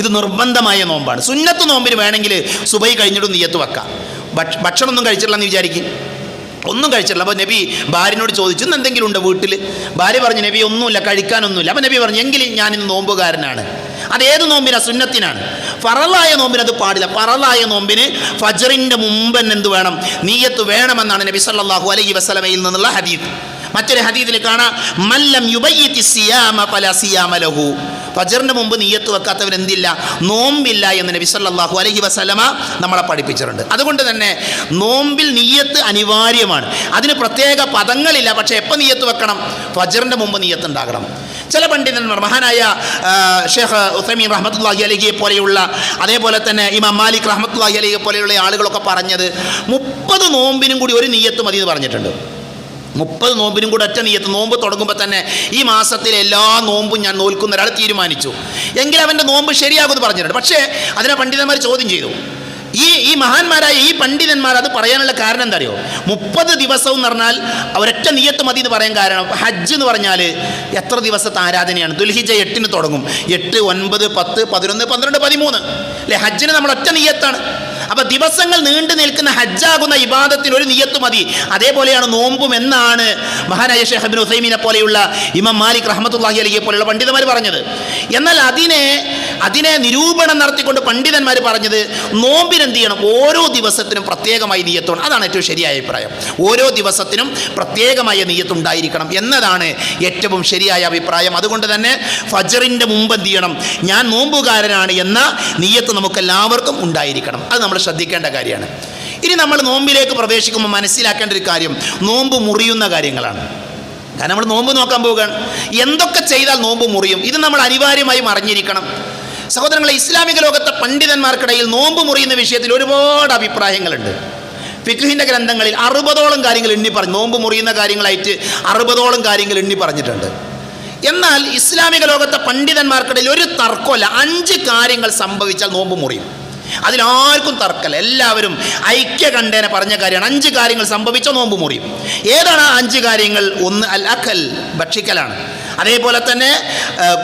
ഇത് നിർബന്ധമായ നോമ്പാണ്. സുന്നത്ത് നോമ്പിന് വേണമെങ്കിൽ സുബഹി കഴിഞ്ഞിട്ട് നിയ്യത്ത് വെക്കാം. ഭക്ഷണമൊന്നും കഴിച്ചിട്ടില്ലെന്ന് വിചാരിക്കും, ഒന്നും കഴിച്ചിട്ടില്ല. അപ്പോൾ നബി ഭാര്യനോട് ചോദിച്ചു, ഇന്ന് എന്തെങ്കിലും ഉണ്ടോ വീട്ടിൽ? ഭാര്യ പറഞ്ഞു, നബി ഒന്നുമില്ല, കഴിക്കാനൊന്നുമില്ല. അപ്പോൾ നബി പറഞ്ഞു, എങ്കിൽ ഞാനിന്ന് നോമ്പുകാരനാണ്. അതേത് നോമ്പിനാ? സുന്നത്തിനാണ്. ഫറലായ നോമ്പിന് അത് പാടില്ല. ഫറലായ നോമ്പിന് ഫജ്റിൻ്റെ മുമ്പ് എന്ത് വേണം? നിയ്യത്ത് വേണമെന്നാണ് നബി സല്ലല്ലാഹു അലൈഹി വസല്ലമയിൽ നിന്നുള്ള ഹദീസ്. മറ്റൊരു ഹദീസിൽ കാണാം, മല്ലം യുബയ്യിത്തി സിയാമ ഫലാ സിയാമ ലഹു. ഫജ്റിൻ്റെ മുമ്പ് നിയ്യത്ത് വെക്കാത്തവൻ എന്തില്ല? നോമ്പില്ല എന്ന് നബി സല്ലല്ലാഹു അലൈഹി വസല്ലമ നമ്മളെ പഠിപ്പിച്ചിട്ടുണ്ട്. അതുകൊണ്ട് തന്നെ നോമ്പിൽ നിയ്യത്ത് അനിവാര്യമാണ്. അതിന് പ്രത്യേക പദങ്ങളില്ല. പക്ഷേ എപ്പോൾ നിയ്യത്ത് വെക്കണം? ഫജ്റിൻ്റെ മുമ്പ് നിയ്യത്ത് ഉണ്ടാകണം. ചില പണ്ഡിതന്മാർ, മഹാനായ ഷേഖ് ഉസൈമീൻ റഹ്മത്തുള്ളാഹി അലൈഹിയെ പോലെയുള്ള, അതേപോലെ തന്നെ ഇമാം മാലിക് റഹ്മത്തുള്ളാഹി അലൈഹിയെ പോലെയുള്ള ആളുകളൊക്കെ പറഞ്ഞത് 30 നോമ്പിനും കൂടി ഒരു നിയ്യത്ത് മതി എന്ന് പറഞ്ഞിട്ടുണ്ട്. 30 നോമ്പിനും കൂടെ ഒറ്റ നിയ്യത്ത്. നോമ്പ് തുടങ്ങുമ്പോൾ തന്നെ ഈ മാസത്തിലെ എല്ലാ നോമ്പും ഞാൻ നോൽക്കുന്ന ഒരാൾ തീരുമാനിച്ചു എങ്കിൽ അവൻ്റെ നോമ്പ് ശരിയാകുമെന്ന് പറഞ്ഞിട്ടുണ്ട്. പക്ഷേ അതിനെ പണ്ഡിതന്മാർ ചോദ്യം ചെയ്തു. ഈ മഹാന്മാരായ ഈ പണ്ഡിതന്മാർ അത് പറയാനുള്ള കാരണം എന്താ അറിയോ? 30 ദിവസവും എന്ന് പറഞ്ഞാൽ ഒരൊറ്റ നിയ്യത്ത് മതി എന്ന് പറയാൻ കാരണം, ഹജ്ജ് എന്ന് പറഞ്ഞാൽ എത്ര ദിവസത്തെ ആരാധനയാണ്? ദുൽഹിജ്ജ 8-ന് തുടങ്ങും. 8, 9, 10, 11, 12, 13 അല്ലേ? ഹജ്ജിന് നമ്മൾ ഒറ്റ നിയ്യത്താണ്. അപ്പോൾ ദിവസങ്ങൾ നീണ്ടു നിൽക്കുന്ന ഹജ്ജാകുന്ന ഇബാദത്തിന് ഒരു നിയ്യത്ത് മതി. അതേപോലെയാണ് നോമ്പും എന്നാണ് മഹാനായ ഷേഖ് ഇബ്നു ഉസൈമീനെ പോലെയുള്ള ഇമാം മാലിക് റഹ്മത്തുള്ളാഹി അലൈഹിയെ പോലെയുള്ള പണ്ഡിതന്മാർ പറഞ്ഞത്. എന്നാൽ അതിനെ നിരൂപണം നടത്തിക്കൊണ്ട് പണ്ഡിതന്മാർ പറഞ്ഞത് നോമ്പിന് എന്ത് ചെയ്യണം? ഓരോ ദിവസത്തിനും പ്രത്യേകമായി നിയ്യത്തുണ്ട്. അതാണ് ഏറ്റവും ശരിയായ അഭിപ്രായം. ഓരോ ദിവസത്തിനും പ്രത്യേകമായ നിയ്യത്തുണ്ടായിരിക്കണം എന്നതാണ് ഏറ്റവും ശരിയായ അഭിപ്രായം. അതുകൊണ്ട് തന്നെ ഫജ്റിൻ്റെ മുമ്പ് എന്ത് ചെയ്യണം? ഞാൻ നോമ്പുകാരനാണ് എന്ന നിയ്യത്ത് നമുക്കെല്ലാവർക്കും ഉണ്ടായിരിക്കണം. അത് നമ്മൾ ശ്രദ്ധിക്കേണ്ട കാര്യമാണ്. ഇനി നമ്മൾ നോമ്പിലേക്ക് പ്രവേശിക്കുമ്പോൾ മനസ്സിലാക്കേണ്ട ഒരു കാര്യം നോമ്പ് മുറിയുന്ന കാര്യങ്ങളാണ്. കാരണം നമ്മൾ നോമ്പ് നോക്കാൻ പോവുകയാണ്. എന്തൊക്കെ ചെയ്താൽ നോമ്പ് മുറിയും? ഇത് നമ്മൾ അനിവാര്യമായും അറിഞ്ഞിരിക്കണം. സഹോദരങ്ങളെ, ഇസ്ലാമിക ലോകത്തെ പണ്ഡിതന്മാർക്കിടയിൽ നോമ്പ് മുറിയുന്ന വിഷയത്തിൽ ഒരുപാട് അഭിപ്രായങ്ങളുണ്ട്. ഫിഖ്ഹിൻ്റെ ഗ്രന്ഥങ്ങളിൽ 60ഓളം കാര്യങ്ങൾ എണ്ണി പറഞ്ഞു. നോമ്പ് മുറിയുന്ന കാര്യങ്ങളായിട്ട് 60ഓളം കാര്യങ്ങൾ എണ്ണി പറഞ്ഞിട്ടുണ്ട്. എന്നാൽ ഇസ്ലാമിക ലോകത്തെ പണ്ഡിതന്മാർക്കിടയിൽ ഒരു തർക്കമല്ല. 5 കാര്യങ്ങൾ സംഭവിച്ചാൽ നോമ്പ് മുറിയും. അതിലാർക്കും തർക്കമല്ല. എല്ലാവരും ഐക്യകണ്ഠേന പറഞ്ഞ കാര്യമാണ്. 5 കാര്യങ്ങൾ സംഭവിച്ച നോമ്പ് മുറിയും. ഏതാണ് ആ 5 കാര്യങ്ങൾ? ഒന്ന് അൽ അഖൽ, ഭക്ഷിക്കലാണ്. അതേപോലെ തന്നെ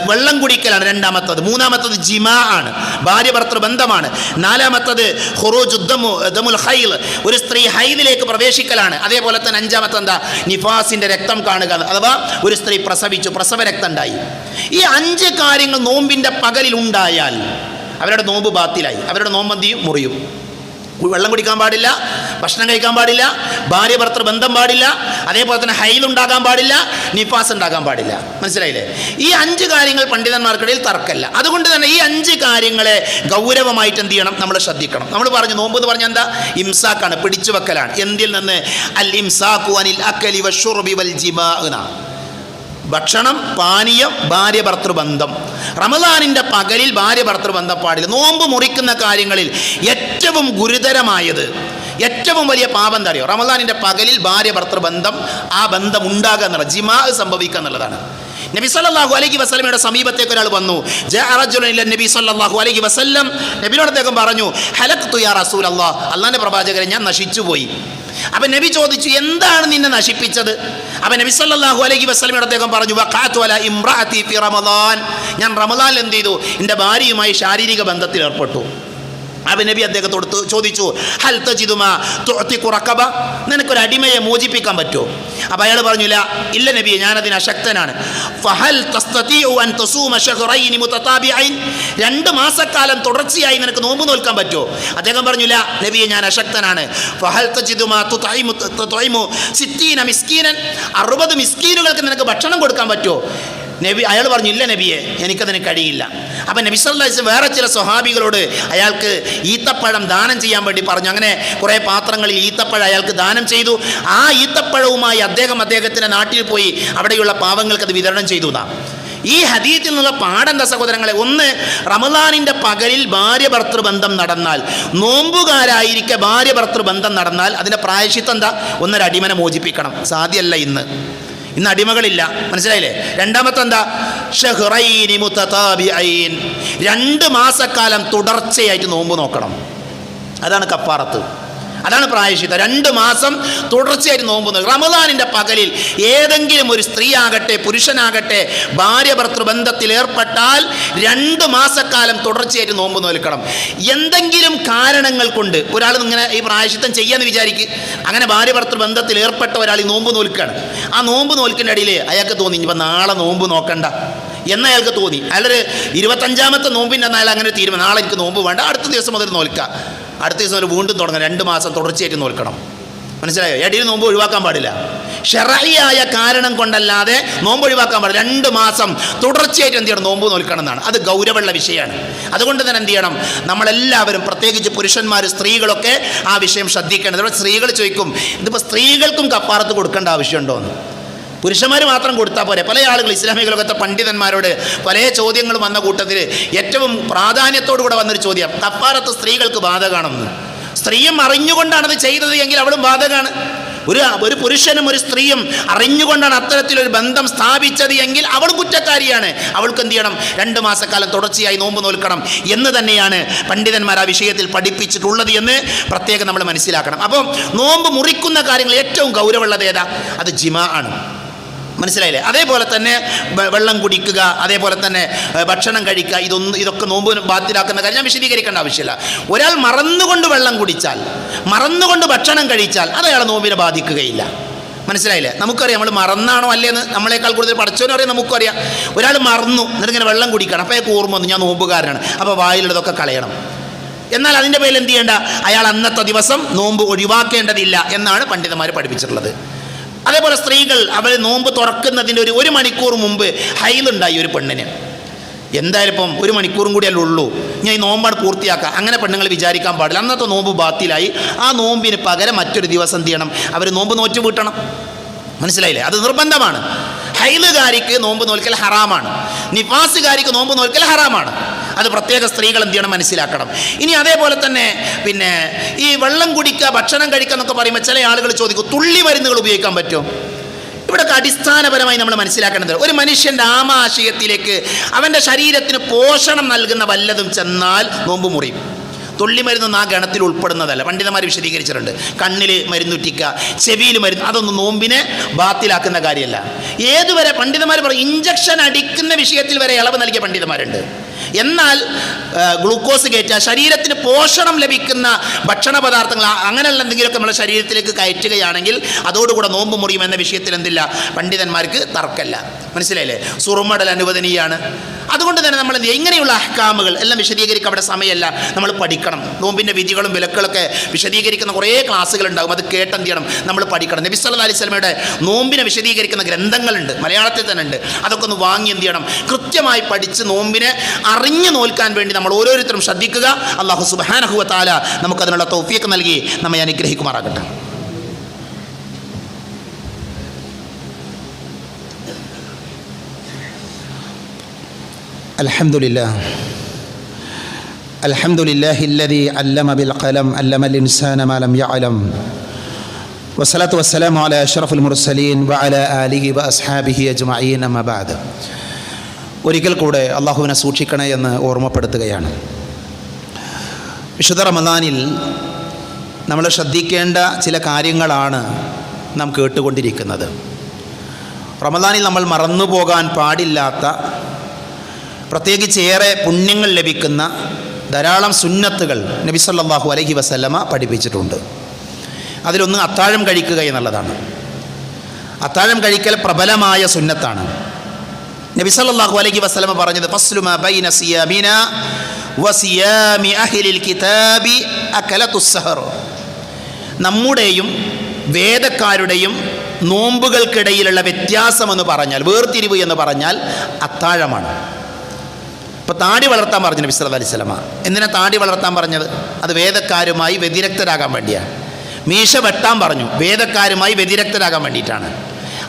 വെള്ളം കുടിക്കലാണ് രണ്ടാമത്തത്. മൂന്നാമത്തത് ജിമാ ആണ്, ഭാര്യ ഭർത്തൃ ബന്ധമാണ്. നാലാമത്തത് ഖുറൂജു ദമുൽ ഹൈൽ, ഒരു സ്ത്രീ ഹൈദിലേക്ക് പ്രവേശിക്കലാണ്. അതേപോലെ തന്നെ അഞ്ചാമത്തെ എന്താ? നിഫാസിൻ്റെ രക്തം കാണുക, അഥവാ ഒരു സ്ത്രീ പ്രസവിച്ചു, പ്രസവ രക്തം ഉണ്ടായി. ഈ 5 കാര്യങ്ങൾ നോമ്പിൻ്റെ പകലിൽ ഉണ്ടായാൽ അവരുടെ നോമ്പ് ബാത്തിലായി. അവരുടെ നോമ്പ് എന്ത് ചെയ്യും? മുറിയും. വെള്ളം കുടിക്കാൻ പാടില്ല, ഭക്ഷണം കഴിക്കാൻ പാടില്ല, ഭാര്യ ഭർത്തൃ ബന്ധം പാടില്ല, അതേപോലെ തന്നെ ഹൈൽ ഉണ്ടാകാൻ പാടില്ല, നിഫാസ് ഉണ്ടാകാൻ പാടില്ല. മനസ്സിലായില്ലേ? ഈ 5 കാര്യങ്ങൾ പണ്ഡിതന്മാർക്കിടയിൽ തർക്കമല്ല. അതുകൊണ്ട് തന്നെ ഈ 5 കാര്യങ്ങളെ ഗൗരവമായിട്ട് എന്ത് ചെയ്യണം? നമ്മൾ ശ്രദ്ധിക്കണം. നമ്മൾ പറഞ്ഞു നോമ്പ് എന്ന് പറഞ്ഞാൽ എന്താ? ഇംസാക്കാണ്, പിടിച്ചു വെക്കലാണ്. എന്തിൽ നിന്ന്? അൽ ഇംസാഖു അനിൽ അക്കലി വശുർബി വൽ ജിമാഅ, ഭക്ഷണം, പാനീയം, ഭാര്യ ഭർത്തൃബന്ധം. റമദാനിൻ്റെ പകലിൽ ഭാര്യ ഭർത്തൃബന്ധം പാടില്ല. നോമ്പ് മുറിക്കുന്ന കാര്യങ്ങളിൽ ഏറ്റവും ഗുരുതരമായത്, ഏറ്റവും വലിയ പാപം എന്താ അറിയോ? റമദാനിൻ്റെ പകലിൽ ഭാര്യ ഭർത്തൃബന്ധം, ആ ബന്ധം ഉണ്ടാകുക എന്നുള്ളത്, ജിമാ സംഭവിക്കുക എന്നുള്ളതാണ്. നബി സല്ലല്ലാഹു അലൈഹി വസല്ലമയുടെ സമീപത്തേക്ക് ഒരാൾ വന്നു. ജാഅ റജുലുൻ ഇല നബി സല്ലല്ലാഹു അലൈഹി വസല്ലം, നബിയോട് അദ്ദേഹം പറഞ്ഞു, ഹലക്തു യാ റസൂലല്ലാഹ്, അല്ലാഹുവിൻ്റെ പ്രവാചകരെ ഞാൻ നശിച്ചുപോയി. അപ്പം നബി ചോദിച്ചു, എന്താണ് നിന്നെ നശിപ്പിച്ചത്? അപ്പം നബി സല്ലല്ലാഹു അലൈഹി വസല്ലമയുടെ അദ്ദേഹം പറഞ്ഞു, വഖഅതു അലാ ഇംറഅതി ഫി റമദാൻ, ഞാൻ റമദാനിൽ എന്ത് ചെയ്തു? എൻ്റെ ഭാര്യയുമായി ശാരീരിക ബന്ധത്തിൽ ഏർപ്പെട്ടു. അപ്പം നബി അദ്ദേഹത്തോട് ചോദിച്ചു, ഹൽ തജിദു മാ തുഅതിഖു റഖബ, നിനക്കൊരു അടിമയെ മോചിപ്പിക്കാൻ പറ്റുമോ? അപ്പം അയാൾ പറഞ്ഞില്ല, ഇല്ല നബിയെ, ഞാനതിന് അശക്തനാണ്. ഫഹൽ തസ്തതിഉ അൻ തസൂമ ശഹ്റൈനി മുതതാബിഐൻ, 2 മാസക്കാലം തുടർച്ചയായി നിനക്ക് നോമ്പ് നോൽക്കാൻ പറ്റുമോ? അദ്ദേഹം പറഞ്ഞില്ല, നബിയെ, ഞാൻ അശക്തനാണ്. ഫഹൽ തജിദു മാ തുതഇമു 60 മിസ്കീനൻ, 60 മിസ്കീനുകൾക്ക് നിനക്ക് ഭക്ഷണം കൊടുക്കാൻ പറ്റുമോ? നബി അയാൾ പറഞ്ഞു, ഇല്ല നബിയെ, എനിക്കതിന് കഴിയില്ല. അപ്പം നബി സല്ലല്ലാഹു അലൈഹി വസല്ലം വേറെ ചില സ്വഹാബികളോട് അയാൾക്ക് ഈത്തപ്പഴം ദാനം ചെയ്യാൻ വേണ്ടി പറഞ്ഞു. അങ്ങനെ കുറേ പാത്രങ്ങളിൽ ഈത്തപ്പഴം അയാൾക്ക് ദാനം ചെയ്തു. ആ ഈത്തപ്പഴവുമായി അദ്ദേഹത്തിൻ്റെ നാട്ടിൽ പോയി അവിടെയുള്ള പാവങ്ങൾക്ക് അത് വിതരണം ചെയ്തു. ഈ ഹദീത്തിൽ നിന്നുള്ള പാഠെന്താ സഹോദരങ്ങളെ? ഒന്ന്, റമദാനിൻ്റെ പകലിൽ ഭാര്യ ഭർത്തൃബന്ധം നടന്നാൽ, നോമ്പുകാരായിരിക്കെ ഭാര്യ ഭർത്തൃബന്ധം നടന്നാൽ അതിൻ്റെ പ്രായശ്ചിത്തം എന്താ? ഒന്നൊരു അടിമനെ മോചിപ്പിക്കണം. സാധ്യമല്ല ഇന്ന് അടിമകളില്ല. മനസ്സിലായില്ലേ? രണ്ടാമത്തെ എന്താ? ശഹ്റൈനി മുതതാബിഐൻ, 2 മാസക്കാലം തുടർച്ചയായിട്ട് നോമ്പ് നോക്കണം. അതാണ് കഫാറത്ത്, അതാണ് പ്രായശ്ചിത്തം. 2 മാസം തുടർച്ചയായിട്ട് നോമ്പ് നോക്കും. റമദാനിൻ്റെ പകലിൽ ഏതെങ്കിലും ഒരു സ്ത്രീ ആകട്ടെ പുരുഷനാകട്ടെ ഭാര്യ ഭർത്തൃബന്ധത്തിൽ ഏർപ്പെട്ടാൽ 2 മാസക്കാലം തുടർച്ചയായിട്ട് നോമ്പ് നോൽക്കണം. എന്തെങ്കിലും കാരണങ്ങൾ കൊണ്ട് ഒരാൾ ഇങ്ങനെ ഈ പ്രായശ്ചിത്തം ചെയ്യാന്ന് വിചാരിക്കുക, അങ്ങനെ ഭാര്യ ഭർത്തൃബന്ധത്തിൽ ഏർപ്പെട്ട ഒരാൾ ഈ നോമ്പ് നോൽക്കുകയാണ്. ആ നോമ്പ് നോൽക്കുന്ന ഇടയിൽ അയാൾക്ക് തോന്നി, ഇപ്പം നാളെ നോമ്പ് നോക്കണ്ട എന്ന് അയാൾക്ക് തോന്നി. അയാളൊരു 25ാമത്തെ നോമ്പിൻ്റെ അയാൾ അങ്ങനെ തീരുമാനം, നാളെ എനിക്ക് നോമ്പ് വേണ്ട, അടുത്ത ദിവസം മുതൽ നോൽക്കുക. അടുത്ത ദിവസം ഒരു വീണ്ടും തുടങ്ങാം. 2 മാസം തുടർച്ചയായിട്ട് നോൽക്കണം. മനസ്സിലായോ? ഇടയിൽ നോമ്പ് ഒഴിവാക്കാൻ പാടില്ല. ശർഈയായ കാരണം കൊണ്ടല്ലാതെ നോമ്പ് ഒഴിവാക്കാൻ പാടില്ല. 2 മാസം തുടർച്ചയായിട്ട് എന്ത് ചെയ്യണം? നോമ്പ് നോൽക്കണം എന്നാണ്. അത് ഗൗരവമുള്ള വിഷയമാണ്. അതുകൊണ്ട് തന്നെ എന്ത് ചെയ്യണം? നമ്മളെല്ലാവരും, പ്രത്യേകിച്ച് പുരുഷന്മാർ, സ്ത്രീകളൊക്കെ ആ വിഷയം ശ്രദ്ധിക്കേണ്ടത്. സ്ത്രീകൾ ചോദിക്കും, ഇതിപ്പോൾ സ്ത്രീകൾക്കും കഫാറത്ത് കൊടുക്കേണ്ട ആവശ്യമുണ്ടോ എന്ന്. പുരുഷന്മാർ മാത്രം കൊടുത്താൽ പോരെ. പല ആളുകൾ ഇസ്ലാമിക ലോകത്തെ പണ്ഡിതന്മാരോട് പല ചോദ്യങ്ങളും വന്ന കൂട്ടത്തിൽ ഏറ്റവും പ്രാധാന്യത്തോടു കൂടെ വന്നൊരു ചോദ്യം, കഫാറത്ത് സ്ത്രീകൾക്ക് ബാധകമാണെന്ന്. സ്ത്രീയും അറിഞ്ഞുകൊണ്ടാണത് ചെയ്തത് എങ്കിൽ അവളും ബാധകമാണ്. ഒരു പുരുഷനും ഒരു സ്ത്രീയും അറിഞ്ഞുകൊണ്ടാണ് അത്തരത്തിലൊരു ബന്ധം സ്ഥാപിച്ചത് എങ്കിൽ അവൾ കുറ്റക്കാരിയാണ്. അവൾക്ക് എന്ത് ചെയ്യണം? 2 മാസക്കാലം തുടർച്ചയായി നോമ്പ് നോൽക്കണം എന്ന് തന്നെയാണ് പണ്ഡിതന്മാർ ആ വിഷയത്തിൽ പഠിപ്പിച്ചിട്ടുള്ളത് എന്ന് പ്രത്യേകം നമ്മൾ മനസ്സിലാക്കണം. അപ്പം നോമ്പ് മുറിക്കുന്ന കാര്യങ്ങൾ ഏറ്റവും ഗൗരവമുള്ളത് ഏതാ? അത് ജിമാ ആണ്. മനസ്സിലായില്ലേ? അതേപോലെ തന്നെ വെള്ളം കുടിക്കുക, അതേപോലെ തന്നെ ഭക്ഷണം കഴിക്കുക, ഇതൊക്കെ നോമ്പ് ബാത്തിലാക്കുന്ന കാര്യം ഞാൻ വിശദീകരിക്കേണ്ട ആവശ്യമില്ല. ഒരാൾ മറന്നുകൊണ്ട് വെള്ളം കുടിച്ചാൽ, മറന്നുകൊണ്ട് ഭക്ഷണം കഴിച്ചാൽ അത് അയാളെ നോമ്പിനെ ബാധിക്കുകയില്ല. മനസ്സിലായില്ലേ? നമുക്കറിയാം നമ്മൾ മറന്നാണോ അല്ലേന്ന് നമ്മളെക്കാൾ കൂടുതൽ പഠിച്ചവനും അറിയാം, നമുക്കറിയാം. ഒരാൾ മറന്നു എന്നിട്ടിങ്ങനെ വെള്ളം കുടിക്കണം, അപ്പോൾ അയാൾക്ക് ഓർമ്മ വന്നു ഞാൻ നോമ്പുകാരനാണ്, അപ്പോൾ വായിലുള്ളതൊക്കെ കളയണം. എന്നാൽ അതിൻ്റെ പേരിൽ എന്ത് ചെയ്യേണ്ട? അയാൾ അന്നത്തെ ദിവസം നോമ്പ് ഒഴിവാക്കേണ്ടതില്ല എന്നാണ് പണ്ഡിതന്മാർ പഠിപ്പിച്ചിട്ടുള്ളത്. അതേപോലെ സ്ത്രീകൾ അവർ നോമ്പ് തുറക്കുന്നതിൻ്റെ ഒരു മണിക്കൂർ മുമ്പ് ഹൈലുണ്ടായി ഒരു പെണ്ണിന്. എന്തായാലും ഇപ്പം 1 മണിക്കൂറും കൂടിയല്ലേ ഉള്ളൂ, ഞാൻ ഈ നോമ്പാണ് പൂർത്തിയാക്കാം, അങ്ങനെ പെണ്ണുങ്ങൾ വിചാരിക്കാൻ പാടില്ല. അന്നത്തെ നോമ്പ് ബാത്തിലായി. ആ നോമ്പിന് പകരം മറ്റൊരു ദിവസം എന്ത് ചെയ്യണം? അവർ നോമ്പ് നോറ്റ് വീട്ടണം. മനസ്സിലായില്ലേ? അത് നിർബന്ധമാണ്. ഹൈലുകാരിക്ക് നോമ്പ് നോൽക്കൽ ഹറാമാണ്, നിഫാസുകാരിക്ക് നോമ്പ് നോൽക്കൽ ഹറാമാണ്. അത് പ്രത്യേക സ്ത്രീകൾ എന്ത് ചെയ്യണം? മനസ്സിലാക്കണം. ഇനി അതേപോലെ തന്നെ പിന്നെ ഈ വെള്ളം കുടിക്കുക, ഭക്ഷണം കഴിക്കുക എന്നൊക്കെ പറയുമ്പോൾ ചില ആളുകൾ ചോദിക്കും, തുള്ളി മരുന്നുകൾ ഉപയോഗിക്കാൻ പറ്റുമോ? ഇവിടെയൊക്കെ അടിസ്ഥാനപരമായി നമ്മൾ മനസ്സിലാക്കേണ്ടത്, ഒരു മനുഷ്യൻ്റെ ആമാശയത്തിലേക്ക് അവൻ്റെ ശരീരത്തിന് പോഷണം നൽകുന്ന വല്ലതും ചെന്നാൽ നോമ്പ് മുറിയും. തുള്ളിമരുന്നൊന്നും ആ ഗണത്തിൽ ഉൾപ്പെടുന്നതല്ല, പണ്ഡിതന്മാർ വിശദീകരിച്ചിട്ടുണ്ട്. കണ്ണിൽ മരുന്നുറ്റിക്കുക, ചെവിയിൽ മരുന്ന്, അതൊന്നും നോമ്പിനെ ബാത്തിലാക്കുന്ന കാര്യമല്ല. ഏതുവരെ പണ്ഡിതന്മാർ പറയും, ഇഞ്ചക്ഷൻ അടിക്കുന്ന വിഷയത്തിൽ വരെ ഇളവ് നൽകിയ പണ്ഡിതന്മാരുണ്ട്. എന്നാൽ ഗ്ലൂക്കോസ് കയറ്റുക, ശരീരത്തിന് പോഷണം ലഭിക്കുന്ന ഭക്ഷണ പദാർത്ഥങ്ങൾ അങ്ങനെയുള്ള എന്തെങ്കിലുമൊക്കെ നമ്മുടെ ശരീരത്തിലേക്ക് കയറ്റുകയാണെങ്കിൽ അതോടുകൂടെ നോമ്പ് മുറിയും എന്ന വിഷയത്തിൽ എന്തില്ല, പണ്ഡിതന്മാർക്ക് തർക്കമല്ല. മനസ്സിലായില്ലേ? സുറുമടൽ അനുവദനീയാണ്. അതുകൊണ്ട് തന്നെ നമ്മൾ ഇങ്ങനെയുള്ള അഹ്കാമുകൾ എല്ലാം വിശദീകരിക്കുക അവിടെ സമയമല്ല, നമ്മൾ പഠിക്കണം. നോമ്പിൻ്റെ വിധികളും വിലക്കുകളൊക്കെ വിശദീകരിക്കുന്ന കുറേ ക്ലാസ്സുകൾ ഉണ്ടാകും, അത് കേട്ടെന്ത് ചെയ്യണം? നമ്മൾ പഠിക്കണം. നബി സല്ലല്ലാഹു അലൈഹി വസല്ലമയുടെ നോമ്പിനെ വിശദീകരിക്കുന്ന ഗ്രന്ഥങ്ങളുണ്ട്, മലയാളത്തിൽ തന്നെ ഉണ്ട്. അതൊക്കെ ഒന്ന് വാങ്ങി എന്ത് ചെയ്യണം? കൃത്യമായി പഠിച്ച് നോമ്പിനെ അറിഞ്ഞു നോൽക്കാൻ വേണ്ടി നമ്മൾ ഓരോരുത്തരും ശ്രദ്ധിക്കുക. അല്ലാഹു സുബ്ഹാനഹു വ തആല നമുക്കതിനുള്ള തൗഫീഖ് നൽകി നമ്മെ അനുഗ്രഹിക്കുമാറാകട്ടെ. അൽഹംദുലില്ലാഹില്ലദീ അല്ലമ ബിൽ ഖലം അല്ലമൽ ഇൻസാന മാ ലം യഅലം വസ്സലാത്തു വസ്സലാമു അലാ അഷ്റഫുൽ മുർസലീൻ വഅലാ ആലിഹി വഅസ്ഹാബിഹി അജ്മഈൻ അമ്മാ ബഅദ്. ഒരിക്കൽ കൂടെ അള്ളാഹുവിനെ സൂക്ഷിക്കണേ എന്ന് ഓർമ്മപ്പെടുത്തുകയാണ്. വിശുദ്ധ റമദാനിൽ നമ്മൾ ശ്രദ്ധിക്കേണ്ട ചില കാര്യങ്ങളാണ് നാം കേട്ടുകൊണ്ടിരിക്കുന്നത്. റമദാനിൽ നമ്മൾ മറന്നു പോകാൻ പാടില്ലാത്ത, പ്രത്യേകിച്ച് ഏറെ പുണ്യങ്ങൾ ലഭിക്കുന്ന ധാരാളം സുന്നത്തുകൾ നബി സല്ലല്ലാഹു അലൈഹി വസല്ലമ പഠിപ്പിച്ചിട്ടുണ്ട്. അതിലൊന്ന് അത്താഴം കഴിക്കുക എന്നുള്ളതാണ്. അത്താഴം കഴിക്കൽ പ്രബലമായ സുന്നത്താണ്. നബി സല്ലല്ലാഹു അലൈഹി വസല്ലമ പറഞ്ഞത്, ഫസ്ലു മാ ബൈന സിയാമിനാ വസിയാമി അഹ്ലിൽ കിതാബി അകലത്തുസ് സഹർ. നമ്മുടെയും വേദക്കാരുടെയും നോമ്പുകൾക്കിടയിലുള്ള വ്യത്യാസമെന്ന് പറഞ്ഞാൽ, വേർതിരിവ് എന്ന് പറഞ്ഞാൽ അത്താഴമാണ്. ഇപ്പോൾ താടി വളർത്താൻ പറഞ്ഞു നബി സല്ലല്ലാഹു അലൈഹി വസല്ലമ. എന്തിനാ താടി വളർത്താൻ പറഞ്ഞത്? അത് വേദക്കാരുമായി വ്യതിരക്തരാകാൻ വേണ്ടിയാണ്. മീശ വെട്ടാൻ പറഞ്ഞു, വേദക്കാരുമായി വ്യതിരക്തരാകാൻ വേണ്ടിയിട്ടാണ്.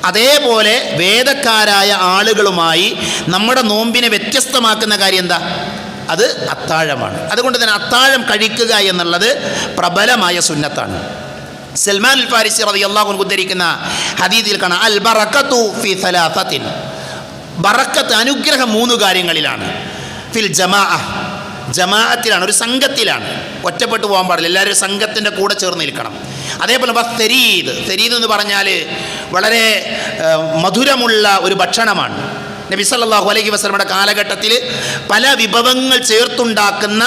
അതേപോലെ വേദക്കാരായ ആളുകളുമായി നമ്മുടെ നോമ്പിനെ വ്യത്യസ്തമാക്കുന്ന കാര്യം എന്താ? അത് അത്താഴമാണ്. അതുകൊണ്ട് തന്നെ അത്താഴം കഴിക്കുക എന്നുള്ളത് പ്രബലമായ സുന്നത്താണ്. സൽമാൻ അൽ ഫാരിസി റളിയല്ലാഹു അൻഹു ഉദ്ധരിക്കുന്ന ഹദീസിൽ കാണാം, അൽ ബറകതു ഫി സലാസത്തിൻ. ബറക്കത്ത്, അനുഗ്രഹം 3 കാര്യങ്ങളിലാണ്. ഫിൽ ജമാഅ, ജമാഅത്തിലാണ്, ഒരു സംഘത്തിലാണ്, ഒറ്റപ്പെട്ടു പോകാൻ പാടില്ല, എല്ലാവരും സംഘത്തിൻ്റെ കൂടെ ചേർന്ന് നിൽക്കണം. അതേപോലെ തെരീദ്, തെരീദ് എന്ന് പറഞ്ഞാൽ വളരെ മധുരമുള്ള ഒരു ഭക്ഷണമാണ്. നബി സല്ലല്ലാഹു അലൈഹി വസല്ലമയുടെ കാലഘട്ടത്തിൽ പല വിഭവങ്ങൾ ചേർത്തുണ്ടാക്കുന്ന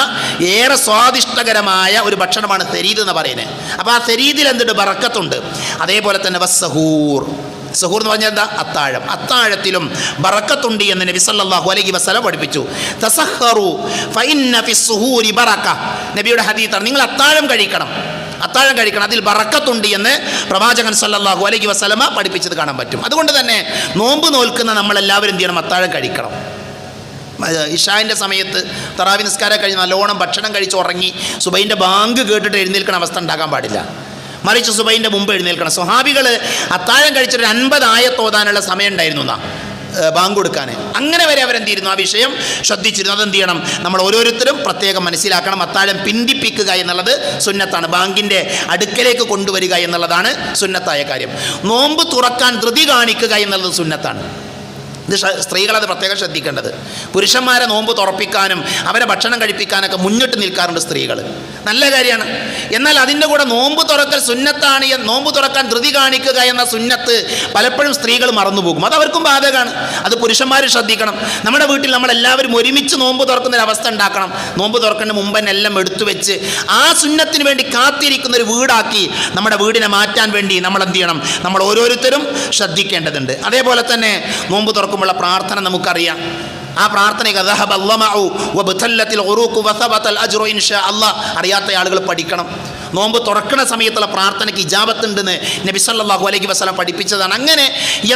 ഏറെ സ്വാദിഷ്ടകരമായ ഒരു ഭക്ഷണമാണ് തെരീദ് എന്ന് പറയുന്നത്. അപ്പോൾ ആ തെരീദിൽ എന്തുണ്ട്? ബറക്കത്തുണ്ട്. അതേപോലെ തന്നെ വസ്സഹൂർ, സഹൂർ എന്ന് പറഞ്ഞാൽ എന്താ? അത്താഴം. അത്താഴത്തിലും ബറക്കത്തുണ്ട് എന്ന് നബി സല്ലല്ലാഹു അലൈഹി വസല്ലം പഠിപ്പിച്ചു. തസഹറു ഫഇന്ന ഫിസ്സുഹൂരി ബറക. നബിയുടെ ഹദീസാണ്, നിങ്ങൾ അത്താഴം കഴിക്കണം, അത്താഴം കഴിക്കണം, അതിൽ ബറക്കത്തുണ്ട് എന്ന് പ്രവാചകൻ സല്ലല്ലാഹു അലൈഹി വസല്ലമ പഠിപ്പിച്ചത് കാണാൻ പറ്റും. അതുകൊണ്ട് തന്നെ നോമ്പ് നോൽക്കുന്ന നമ്മളെല്ലാവരും എന്ത് ചെയ്യണം? അത്താഴം കഴിക്കണം. ഇശാൻ്റെ സമയത്ത് തറാവി നിസ്കാരം കഴിഞ്ഞ് നല്ലോണം ഭക്ഷണം കഴിച്ച് ഉറങ്ങി സുബൈൻ്റെ ബാങ്ക് കേട്ടിട്ട് എഴുന്നേൽക്കുന്ന അവസ്ഥ ഉണ്ടാകാൻ പാടില്ല. മറിച്ച് സുബൈൻ്റെ മുമ്പ് എഴുന്നേൽക്കണം. സ്വഹാബികൾ അത്താഴം കഴിച്ചിട്ട് 50 ആയത്ത് ഓതാനുള്ള സമയം ഉണ്ടായിരുന്നു എന്നാ ബാങ്ക് കൊടുക്കാൻ. അങ്ങനെ വരെ അവരെന്ത് ചെയ്യുന്നു, ആ വിഷയം ശ്രദ്ധിച്ചിരുന്നു. അതെന്ത് ചെയ്യണം, നമ്മൾ ഓരോരുത്തരും പ്രത്യേകം മനസ്സിലാക്കണം. അത്താഴം പിന്തിപ്പിക്കുക എന്നുള്ളത് സുന്നത്താണ്. ബാങ്കിൻ്റെ അടുക്കലേക്ക് കൊണ്ടുവരിക എന്നുള്ളതാണ് സുന്നത്തായ കാര്യം. നോമ്പ് തുറക്കാൻ ധൃതി കാണിക്കുക എന്നുള്ളത് സുന്നത്താണ്. ഇത് സ്ത്രീകളത് പ്രത്യേകം ശ്രദ്ധിക്കേണ്ടത്. പുരുഷന്മാരെ നോമ്പ് തുറപ്പിക്കാനും അവരെ ഭക്ഷണം കഴിപ്പിക്കാനൊക്കെ മുന്നിട്ട് നിൽക്കാറുണ്ട് സ്ത്രീകൾ, നല്ല കാര്യമാണ്. എന്നാൽ അതിൻ്റെ കൂടെ നോമ്പ് തുറക്കൽ സുന്നത്താണ്, നോമ്പ് തുറക്കാൻ ധൃതി കാണിക്കുക എന്ന സുന്നത്ത് പലപ്പോഴും സ്ത്രീകൾ മറന്നുപോകും. അത് അവർക്കും ബാധകമാണ്. അത് പുരുഷന്മാർ ശ്രദ്ധിക്കണം. നമ്മുടെ വീട്ടിൽ നമ്മളെല്ലാവരും ഒരുമിച്ച് നോമ്പ് തുറക്കുന്നൊരവസ്ഥ ഉണ്ടാക്കണം. നോമ്പ് തുറക്കേണ്ട മുമ്പ് തന്നെ എല്ലാം എടുത്തു വെച്ച് ആ സുന്നത്തിന് വേണ്ടി കാത്തിരിക്കുന്ന ഒരു വീടാക്കി നമ്മുടെ വീടിനെ മാറ്റാൻ വേണ്ടി നമ്മൾ എന്ത് ചെയ്യണം, നമ്മൾ ഓരോരുത്തരും ശ്രദ്ധിക്കേണ്ടതുണ്ട്. അതേപോലെ തന്നെ നോമ്പ് തുറക്കുമ്പോഴുള്ള പ്രാർത്ഥന നമുക്കറിയാം. ആ പ്രാർത്ഥനയ്ക്ക് അറിയാത്ത ആളുകൾ പഠിക്കണം. നോമ്പ് തുറക്കുന്ന സമയത്തുള്ള പ്രാർത്ഥനയ്ക്ക് ഇജാബത്തുണ്ടെന്ന് നബി സല്ലല്ലാഹു അലൈഹി വസല്ലം പഠിപ്പിച്ചതാണ്. അങ്ങനെ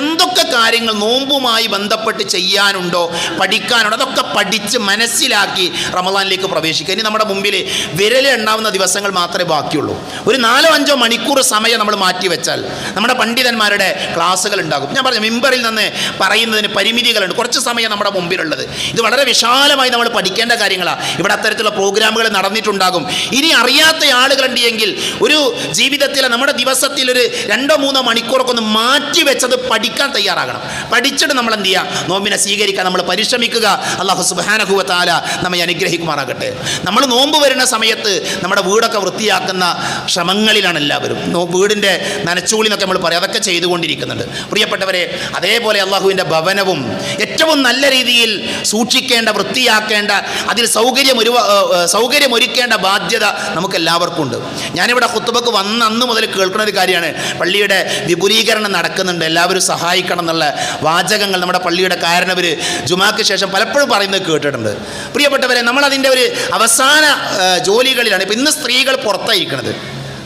എന്തൊക്കെ കാര്യങ്ങൾ നോമ്പുമായി ബന്ധപ്പെട്ട് ചെയ്യാനുണ്ടോ, പഠിക്കാനുണ്ടോ, അതൊക്കെ പഠിച്ച് മനസ്സിലാക്കി റമദാനിലേക്ക് പ്രവേശിക്കുക. ഇനി നമ്മുടെ മുമ്പിൽ വിരലെണ്ണാവുന്ന ദിവസങ്ങൾ മാത്രമേ ബാക്കിയുള്ളൂ. ഒരു 4-5 മണിക്കൂർ സമയം നമ്മൾ മാറ്റിവെച്ചാൽ നമ്മുടെ പണ്ഡിതന്മാരുടെ ക്ലാസ്സുകൾ ഉണ്ടാകും. ഞാൻ പറഞ്ഞു, മിമ്പറിൽ നിന്ന് പറയുന്നതിന് പരിമിതികളുണ്ട്. കുറച്ച് സമയം നമ്മുടെ മുമ്പിലുള്ളത്. ഇത് വളരെ വിശാലമായി നമ്മൾ പഠിക്കേണ്ട കാര്യങ്ങളാണ്. ഇവിടെ അത്തരത്തിലുള്ള പ്രോഗ്രാമുകൾ നടന്നിട്ടുണ്ടാകും. ഇനി അറിയാത്ത ആളുകളുണ്ട് എങ്കിൽ ഒരു ജീവിതത്തിൽ നമ്മുടെ ദിവസത്തിൽ ഒരു 2-3 മണിക്കൂറൊക്കെ ഒന്ന് മാറ്റി വെച്ചത് പഠിക്കാൻ തയ്യാറാകണം. പഠിച്ചിട്ട് നമ്മൾ എന്ത് ചെയ്യുക, നോമ്പിനെ സ്വീകരിക്കാൻ നമ്മൾ പരിശ്രമിക്കുക. അല്ലാഹു സുബ്ഹാനഹു വ തആല നമ്മെ അനുഗ്രഹിക്കുമാറാകട്ടെ. നമ്മൾ നോമ്പ് വരുന്ന സമയത്ത് നമ്മുടെ വീടൊക്കെ വൃത്തിയാക്കുന്ന ശ്രമങ്ങളിലാണ് എല്ലാവരും. വീടിൻ്റെ നനച്ചുകൂളിന്നൊക്കെ നമ്മൾ പറയും, അതൊക്കെ ചെയ്തുകൊണ്ടിരിക്കുന്നുണ്ട് പ്രിയപ്പെട്ടവരെ. അതേപോലെ അള്ളാഹുവിൻ്റെ ഭവനവും ഏറ്റവും നല്ല രീതിയിൽ സൂക്ഷിക്കേണ്ട, വൃത്തിയാക്കേണ്ട, അതിൽ സൗകര്യമൊരുക്കേണ്ട ബാധ്യത നമുക്ക് എല്ലാവർക്കും ഉണ്ട്. ഞാനിവിടെ ഖുത്ബക്ക് വന്ന അന്ന് മുതൽ കേൾക്കുന്ന ഒരു കാര്യമാണ്, പള്ളിയുടെ വിപുലീകരണം നടക്കുന്നുണ്ട്, എല്ലാവരും സഹായിക്കണം എന്നുള്ള വാചകങ്ങൾ നമ്മുടെ പള്ളിയുടെ കാരണവർ ജുമാക്ക് ശേഷം പലപ്പോഴും പറയുന്നത് കേട്ടിട്ടുണ്ട്. പ്രിയപ്പെട്ടവരെ, നമ്മളതിൻ്റെ ഒരു അവസാന ജോലികളിലാണ്. ഇപ്പം ഇന്ന് സ്ത്രീകൾ പുറത്തായിരിക്കുന്നത്.